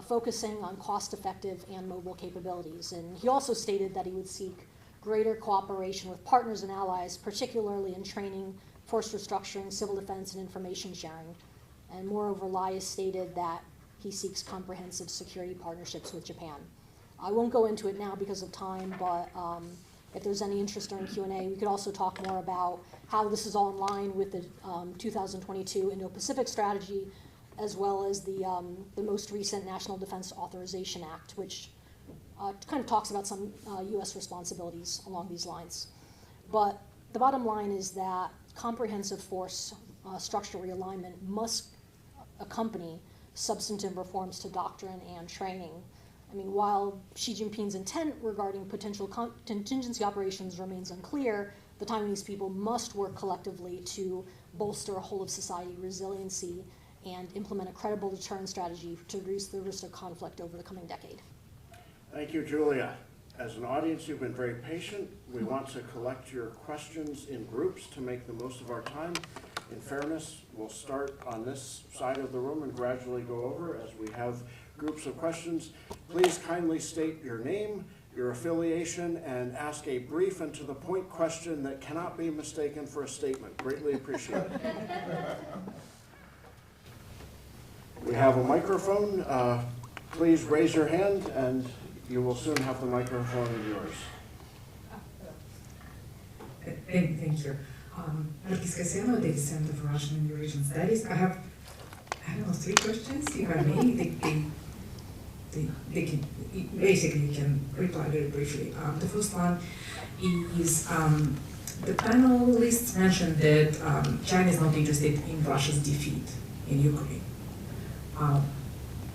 focusing on cost-effective and mobile capabilities. And he also stated that he would seek greater cooperation with partners and allies, particularly in training, force restructuring, civil defense, and information sharing. And moreover, Lai has stated that he seeks comprehensive security partnerships with Japan. I won't go into it now because of time, but if there's any interest during Q&A, we could also talk more about how this is all in line with the 2022 Indo-Pacific strategy, as well as the most recent National Defense Authorization Act, which kind of talks about some U.S. responsibilities along these lines. But the bottom line is that comprehensive force structural realignment must accompany substantive reforms to doctrine and training. I mean, while Xi Jinping's intent regarding potential contingency operations remains unclear, the Taiwanese people must work collectively to bolster a whole-of-society resiliency and implement a credible deterrent strategy to reduce the risk of conflict over the coming decade. Thank you, Julia. As an audience, you've been very patient. We want to collect your questions in groups to make the most of our time. In fairness, we'll start on this side of the room and gradually go over as we have groups of questions. Please kindly state your name, your affiliation, and ask a brief and to the point question that cannot be mistaken for a statement. Greatly appreciated. We have a microphone. Please raise your hand and you will soon have the microphone in yours. Thank you. Markiska Seno, Data Center for Russian and Eurasian Studies. I have, 3 questions, if I may. They can, basically you can reply very briefly. The first one is the panelists mentioned that China is not interested in Russia's defeat in Ukraine.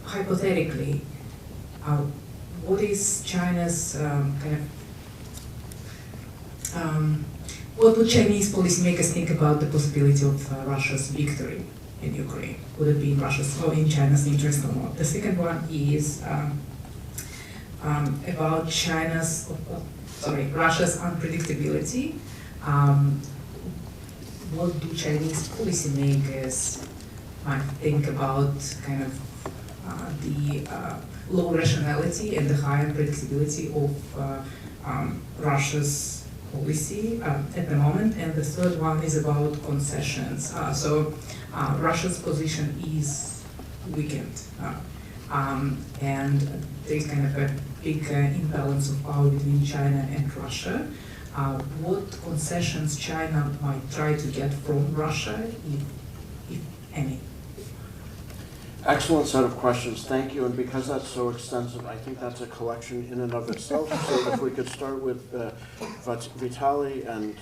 Hypothetically, what is China's what would Chinese policymakers think about the possibility of Russia's victory in Ukraine? Would it be in Russia's or in China's interest or not? The second one is about Russia's unpredictability. What do Chinese policymakers think about kind of the low rationality and the high unpredictability of Russia's policy at the moment? And the third one is about concessions. Russia's position is weakened, and there's kind of a big imbalance of power between China and Russia. What concessions China might try to get from Russia, if any? Excellent set of questions, thank you. And because that's so extensive, I think that's a collection in and of itself. So if we could start with Vitaly and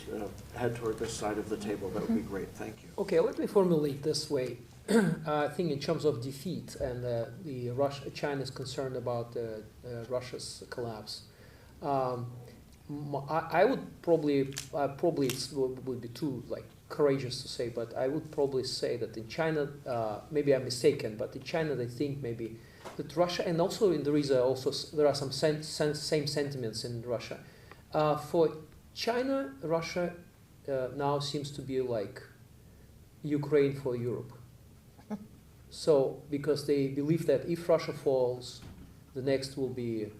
head toward this side of the table, that would be great, thank you. Okay, let me formulate this way. I think in terms of defeat and China is concerned about Russia's collapse. I would probably it would be too courageous to say, but I would probably say that in China, maybe I'm mistaken, but in China they think maybe that Russia, and also there are some same sentiments in Russia. For China, Russia now seems to be like Ukraine for Europe. So because they believe that if Russia falls, the next will be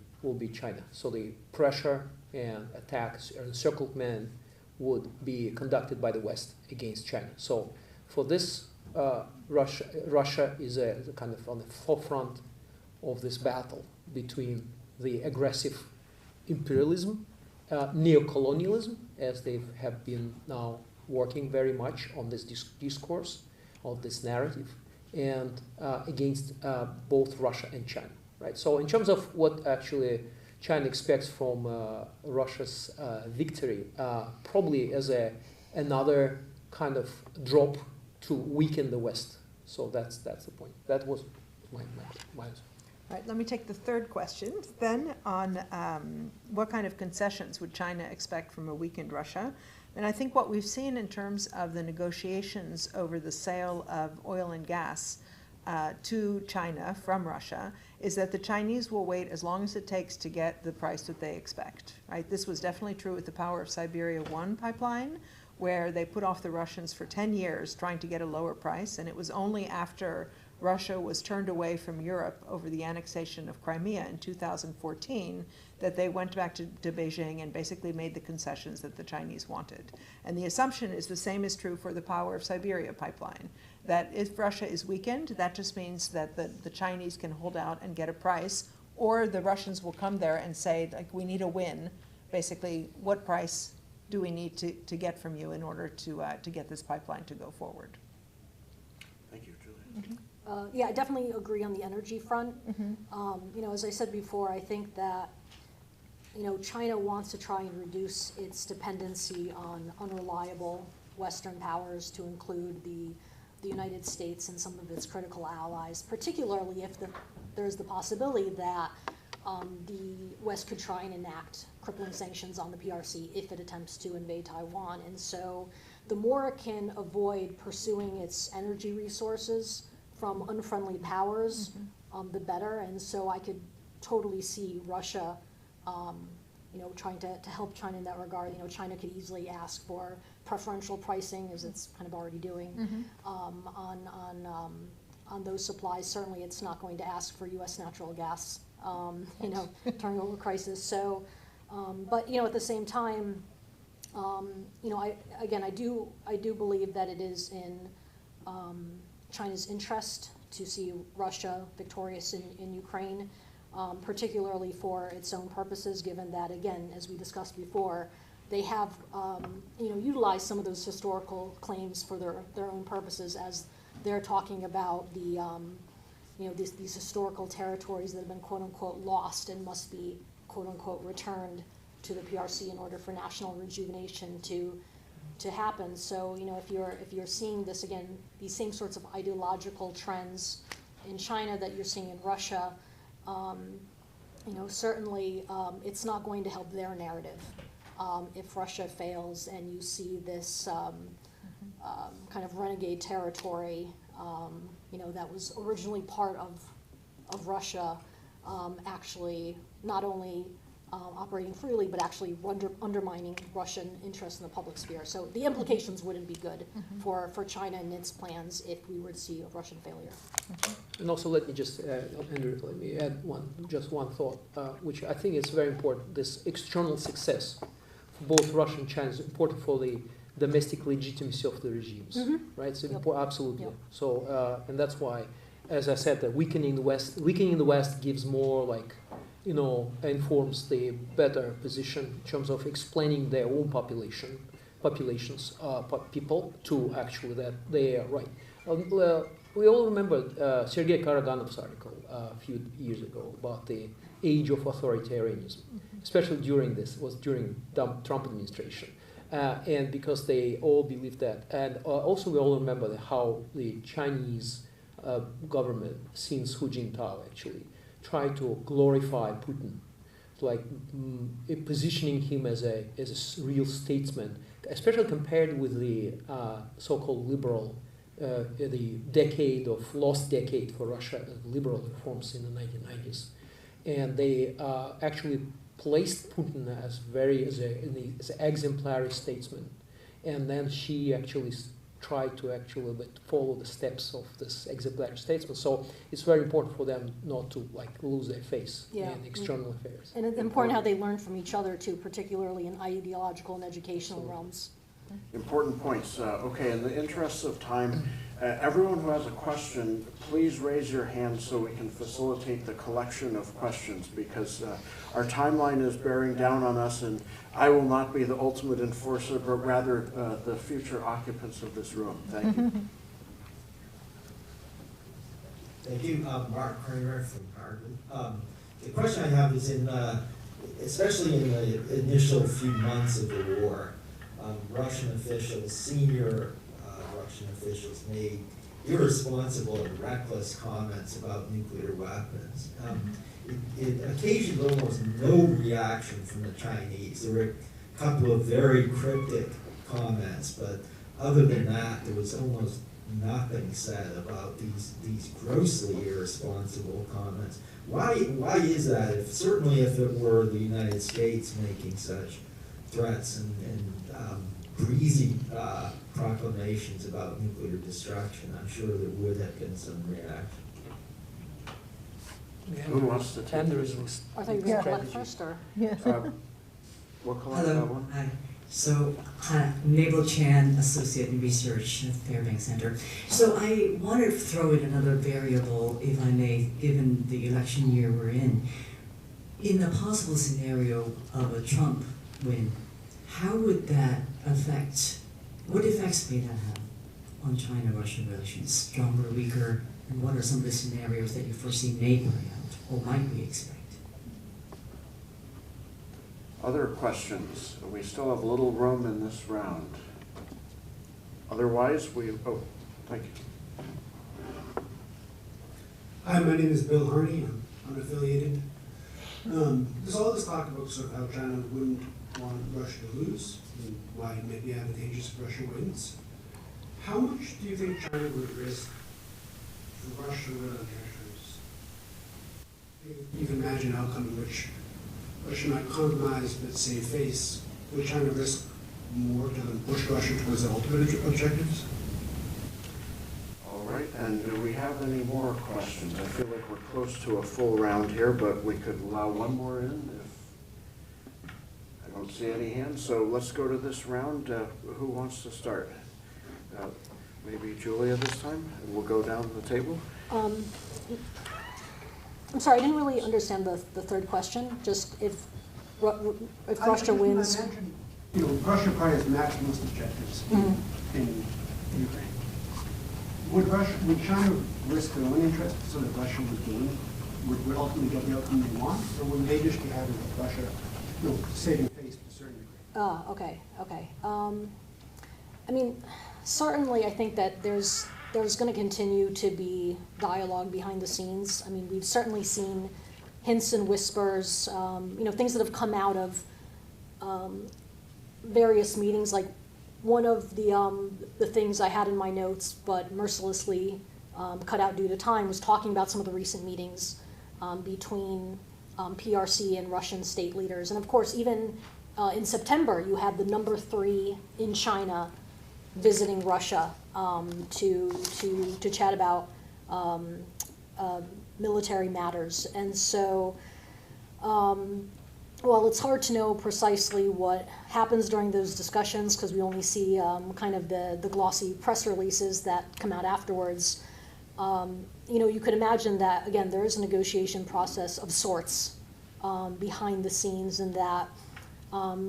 China. So the pressure and attacks and encirclement would be conducted by the West against China. So for this, Russia is kind of on the forefront of this battle between the aggressive imperialism, neocolonialism, as they have been now working very much on this discourse, of this narrative, and against both Russia and China. Right. So in terms of what actually China expects from Russia's victory, probably as another kind of drop to weaken the West. So that's the point. That was my answer. All right, let me take the third question then on what kind of concessions would China expect from a weakened Russia? And I think what we've seen in terms of the negotiations over the sale of oil and gas to China from Russia is that the Chinese will wait as long as it takes to get the price that they expect. Right? This was definitely true with the Power of Siberia 1 pipeline, where they put off the Russians for 10 years trying to get a lower price, and it was only after Russia was turned away from Europe over the annexation of Crimea in 2014 that they went back to Beijing and basically made the concessions that the Chinese wanted. And the assumption is the same is true for the Power of Siberia pipeline, that if Russia is weakened, that just means that the Chinese can hold out and get a price, or the Russians will come there and say, like, we need a win. Basically, what price do we need to get from you in order to get this pipeline to go forward? Thank you, Julia. Mm-hmm. Yeah, I definitely agree on the energy front. Mm-hmm. As I said before, I think that China wants to try and reduce its dependency on unreliable Western powers, to include the United States and some of its critical allies, particularly if there's the possibility that the West could try and enact crippling sanctions on the PRC if it attempts to invade Taiwan. And so the more it can avoid pursuing its energy resources from unfriendly powers, the better. And so I could totally see Russia, trying to help China in that regard. China could easily ask for preferential pricing, as it's kind of already doing, on those supplies. Certainly, it's not going to ask for U.S. natural gas, during a crisis. So, but at the same time, I do believe that it is in China's interest to see Russia victorious in Ukraine, particularly for its own purposes, given that, again, as we discussed before, they have utilized some of those historical claims for their own purposes, as they're talking about the these historical territories that have been quote unquote lost and must be quote unquote returned to the PRC in order for national rejuvenation to happen. So if you're seeing this again, these same sorts of ideological trends in China that you're seeing in Russia, certainly it's not going to help their narrative if Russia fails and you see this kind of renegade territory, that was originally part of Russia, actually not only operating freely, but actually undermining Russian interest in the public sphere. So the implications wouldn't be good for China and its plans if we were to see a Russian failure. And also, let me just Andrew, let me add one thought, which I think is very important. This external success for both Russia and China is important for the domestic legitimacy of the regimes, right? It's absolutely. Yep. So, and that's why, as I said, that weakening the West gives more informs the better position in terms of explaining their own populations, people to actually that they are right. we all remember Sergei Karaganov's article a few years ago about the age of authoritarianism, especially during Trump administration. And because they all believe that. And also we all remember how the Chinese government, since Hu Jintao actually, tried to glorify Putin, like positioning him as a real statesman, especially compared with the so-called liberal, the lost decade for Russia, liberal reforms in the 1990s. And they actually placed Putin as an exemplary statesman, and then she actually tried to follow the steps of this exemplary statesman. So it's very important for them not to lose their face in external affairs. And it's important how they learn from each other too, particularly in ideological and educational realms. Important points. Okay, in the interest of time, everyone who has a question, please raise your hand so we can facilitate the collection of questions, because our timeline is bearing down on us, and I will not be the ultimate enforcer, but rather the future occupants of this room. Thank you. Thank you. Mark Kramer from Harvard. The question I have is especially in the initial few months of the war, Russian officials, senior Russian officials, made irresponsible and reckless comments about nuclear weapons. It occasioned almost no reaction from the Chinese. There were a couple of very cryptic comments, but other than that, there was almost nothing said about these grossly irresponsible comments. Why is that? Certainly if it were the United States making such threats and breezy proclamations about nuclear destruction, I'm sure there would have been some reaction. Who wants to take this? I thought you were going to collect first, or? We'll collect that one. Hi. So, Naval Chan, Associate in Research at Fairbank Center. So I wanted to throw in another variable, if I may, given the election year we're in. In the possible scenario of a Trump win, how would that affect, what effects may that have on China-Russia relations? Stronger, weaker, and what are some of the scenarios that you foresee may play out, or might we expect? Other questions? We still have a little room in this round. Otherwise, thank you. Hi, my name is Bill Harney. I'm unaffiliated. There's all this talk about sort of how China wouldn't want Russia to lose, and why it may be advantageous if Russia wins. How much do you think China would risk for Russia to win on treasuries? You can imagine an outcome in which Russia might compromise but save face. Would China risk more to push Russia towards their ultimate objectives? All right, and do we have any more questions? I feel like we're close to a full round here, but we could allow one more in if I don't see any hands. So let's go to this round. Who wants to start? Maybe Julia this time, and we'll go down the table. I'm sorry, I didn't really understand the third question. Just if Russia wins. Imagine, Russia probably has maximalist objectives in Ukraine. Would China risk their own interest so that Russia would gain, would ultimately get the outcome they want, or would they just be having Russia, saving face to a certain degree? Okay. I mean, certainly I think that there's going to continue to be dialogue behind the scenes. I mean, we've certainly seen hints and whispers, things that have come out of various meetings. Like one of the things I had in my notes, but mercilessly cut out due to time, was talking about some of the recent meetings between PRC and Russian state leaders. And of course, even in September, you had the number 3 in China visiting Russia to chat about military matters. And so, well, it's hard to know precisely what happens during those discussions because we only see kind of the glossy press releases that come out afterwards. You could imagine that, again, there is a negotiation process of sorts behind the scenes, and that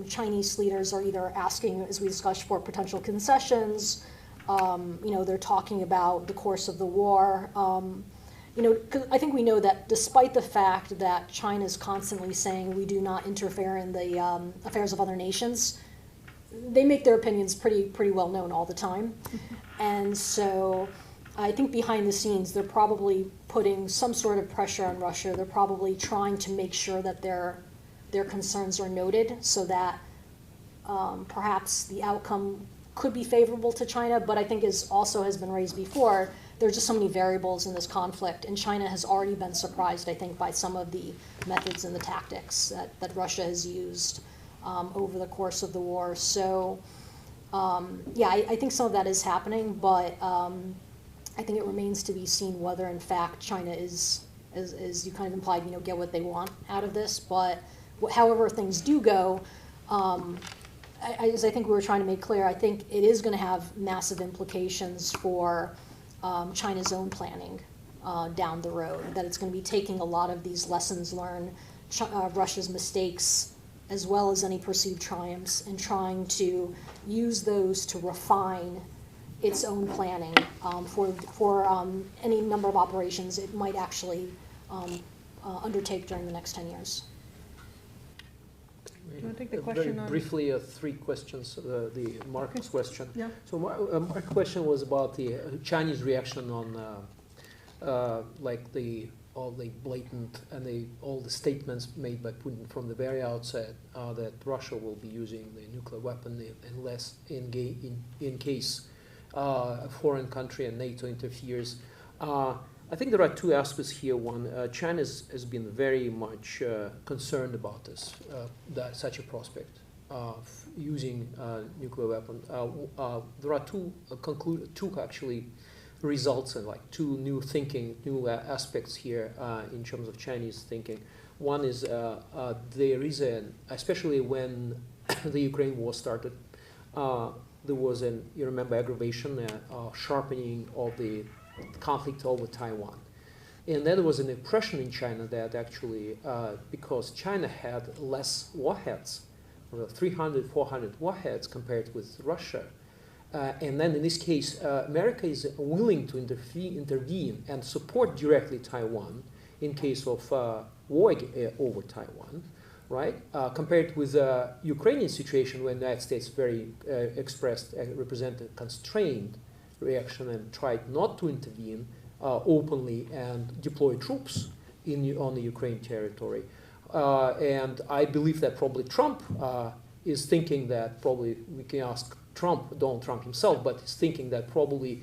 Chinese leaders are either asking, as we discussed, for potential concessions, They're talking about the course of the war. 'Cause I think we know that despite the fact that China is constantly saying we do not interfere in the affairs of other nations, they make their opinions pretty well known all the time. And so I think behind the scenes, they're probably putting some sort of pressure on Russia. They're probably trying to make sure that their concerns are noted so that perhaps the outcome could be favorable to China. But I think, as also has been raised before, there are just so many variables in this conflict, and China has already been surprised, I think, by some of the methods and the tactics that Russia has used over the course of the war. So, I think some of that is happening, but I think it remains to be seen whether, in fact, China is, as you kind of implied, get what they want out of this. But however things do go, as I think we were trying to make clear, I think it is going to have massive implications for China's own planning down the road, that it's going to be taking a lot of these lessons learned, Russia's mistakes, as well as any perceived triumphs, and trying to use those to refine its own planning for any number of operations it might actually undertake during the next 10 years. Do you want to take the question Very on? briefly, 3 questions. The Mark's question. Yeah. So Mark's question was about the Chinese reaction on all the blatant and all the statements made by Putin from the very outset that Russia will be using the nuclear weapon unless in case a foreign country and NATO interferes. I think there are 2 aspects here. One, China has been very much concerned about this, such a prospect of using nuclear weapon. There are two actually results and 2 new thinking, new aspects here in terms of Chinese thinking. One is there is especially when the Ukraine war started, there was you remember, aggravation, sharpening of the conflict over Taiwan. And then there was an impression in China that actually, because China had less warheads, 300, 400 warheads compared with Russia, and then in this case, America is willing to intervene and support directly Taiwan in case of war over Taiwan, right? Compared with the Ukrainian situation, where the United States very represented constrained reaction and tried not to intervene openly and deploy troops on the Ukraine territory. And I believe that probably Trump is thinking that probably we can ask Donald Trump himself, but he's thinking that probably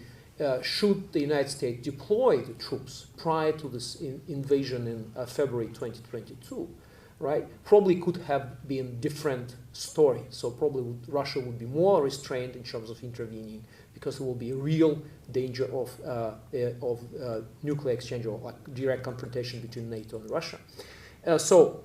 should the United States deploy the troops prior to this invasion in February 2022, right? Probably could have been different story. So probably Russia would be more restrained in terms of intervening, because there will be a real danger of nuclear exchange or direct confrontation between NATO and Russia. So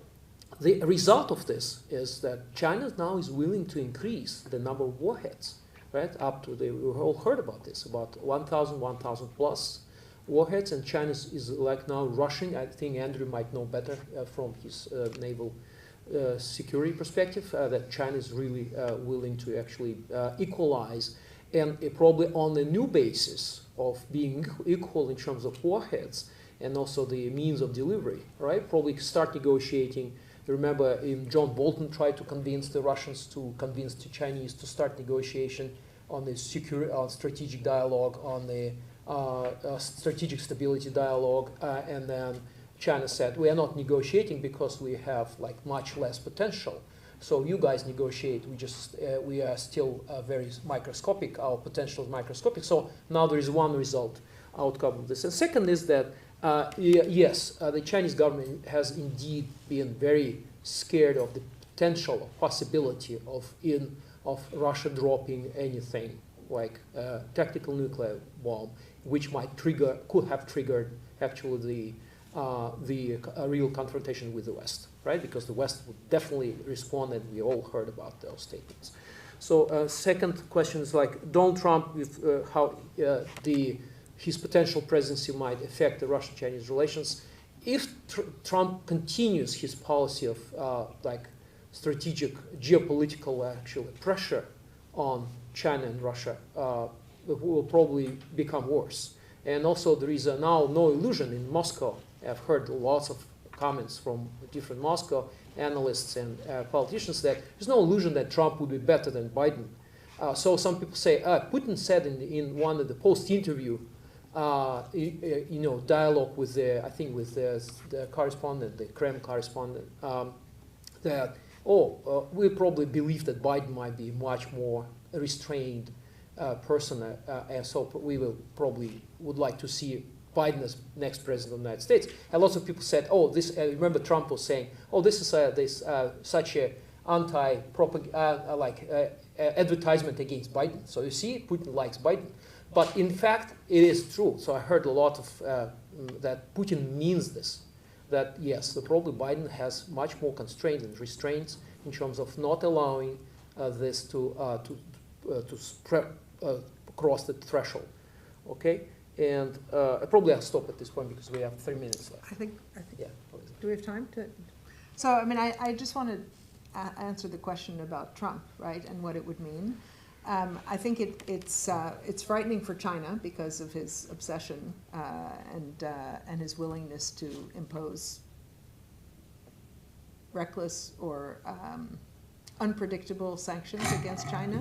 the result of this is that China now is willing to increase the number of warheads, right? Up to we all heard about this, about 1,000 plus warheads, and China is now rushing. I think Andrew might know better from his naval security perspective that China is really willing to actually equalize, and probably on a new basis of being equal in terms of warheads and also the means of delivery, right? Probably start negotiating. Remember, John Bolton tried to convince the Russians to convince the Chinese to start negotiation on the strategic dialogue, on the strategic stability dialogue, and then China said, we are not negotiating because we have much less potential. So you guys negotiate. We are still very microscopic. Our potential is microscopic. So now there is one outcome of this. And second is that yes, the Chinese government has indeed been very scared of the potential or possibility of Russia dropping anything like a tactical nuclear bomb, which could have triggered actually the real confrontation with the West, right? Because the West would definitely respond, and we all heard about those statements. So second question is Donald Trump, with how his potential presidency might affect the Russian-Chinese relations. If Trump continues his policy of strategic geopolitical actually pressure on China and Russia, will probably become worse. And also there is now no illusion in Moscow. I've heard lots of comments from different Moscow analysts and politicians that there's no illusion that Trump would be better than Biden. So some people say, Putin said in one of the post-interview, dialogue with the correspondent, the Kremlin correspondent, that we probably believe that Biden might be much more restrained person, and so we will probably would like to see Biden as next president of the United States. And lots of people said, this. Remember Trump was saying, this is such a advertisement against Biden. So you see, Putin likes Biden. But in fact, it is true. So I heard a lot of that Putin means this. That yes, probably Biden has much more constraints and restraints in terms of not allowing this to spread, cross the threshold. Okay, and probably I'll stop at this point because we have 3 minutes left. I think Yeah. Please. do we have time to? So I mean, I just want to answer the question about Trump, right, and what it would mean. I think it's frightening for China because of his obsession and his willingness to impose reckless or unpredictable sanctions against China.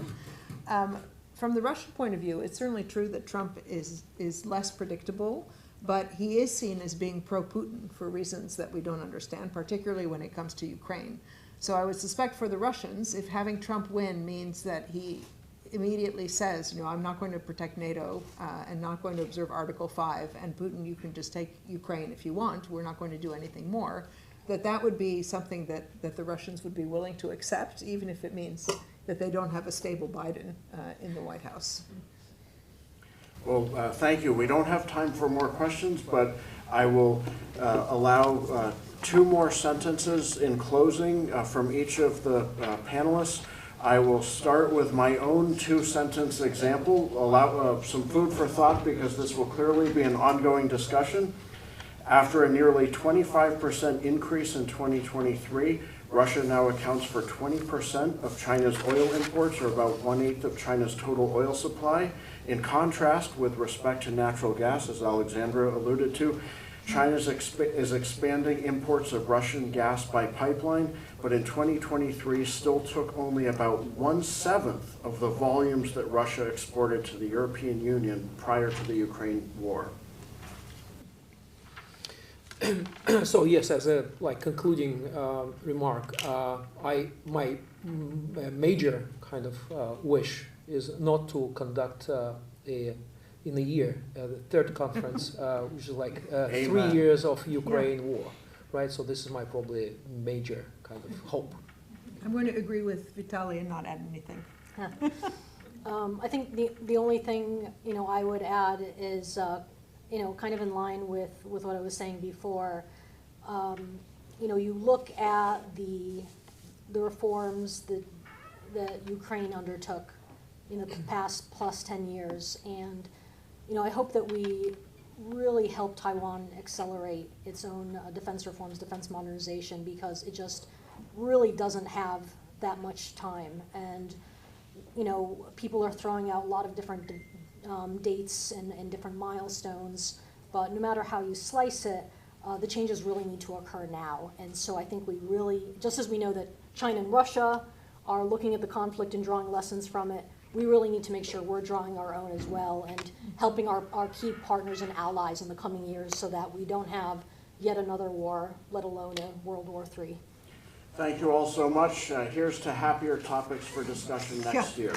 From the Russian point of view, it's certainly true that Trump is less predictable, but he is seen as being pro-Putin for reasons that we don't understand, particularly when it comes to Ukraine. So I would suspect for the Russians, if having Trump win means that he immediately says, I'm not going to protect NATO and not going to observe Article 5, and Putin, you can just take Ukraine if you want, we're not going to do anything more, that would be something that the Russians would be willing to accept, even if it means that they don't have a stable Biden in the White House. Well, thank you. We don't have time for more questions, but I will allow 2 more sentences in closing from each of the panelists. I will start with my own 2-sentence example, allow some food for thought because this will clearly be an ongoing discussion. After a nearly 25% increase in 2023, Russia now accounts for 20% of China's oil imports, or about 1/8 of China's total oil supply. In contrast, with respect to natural gas, as Alexandra alluded to, China is expanding imports of Russian gas by pipeline, but in 2023 still took only about 1/7 of the volumes that Russia exported to the European Union prior to the Ukraine war. So yes, as a concluding remark, my major kind of wish is not to conduct in a year the 3rd conference, which is 3 years of Ukraine war, right? So this is my probably major kind of hope. I'm going to agree with Vitaly and not add anything. I think the only thing I would add is kind of in line with what I was saying before. You look at the reforms that Ukraine undertook in the past plus 10 years, and I hope that we really help Taiwan accelerate its own defense reforms, defense modernization, because it just really doesn't have that much time. And people are throwing out a lot of different dates and different milestones, but no matter how you slice it, the changes really need to occur now. And so I think we really, just as we know that China and Russia are looking at the conflict and drawing lessons from it, we really need to make sure we're drawing our own as well and helping our key partners and allies in the coming years so that we don't have yet another war, let alone a World War III. Thank you all so much. Here's to happier topics for discussion next year.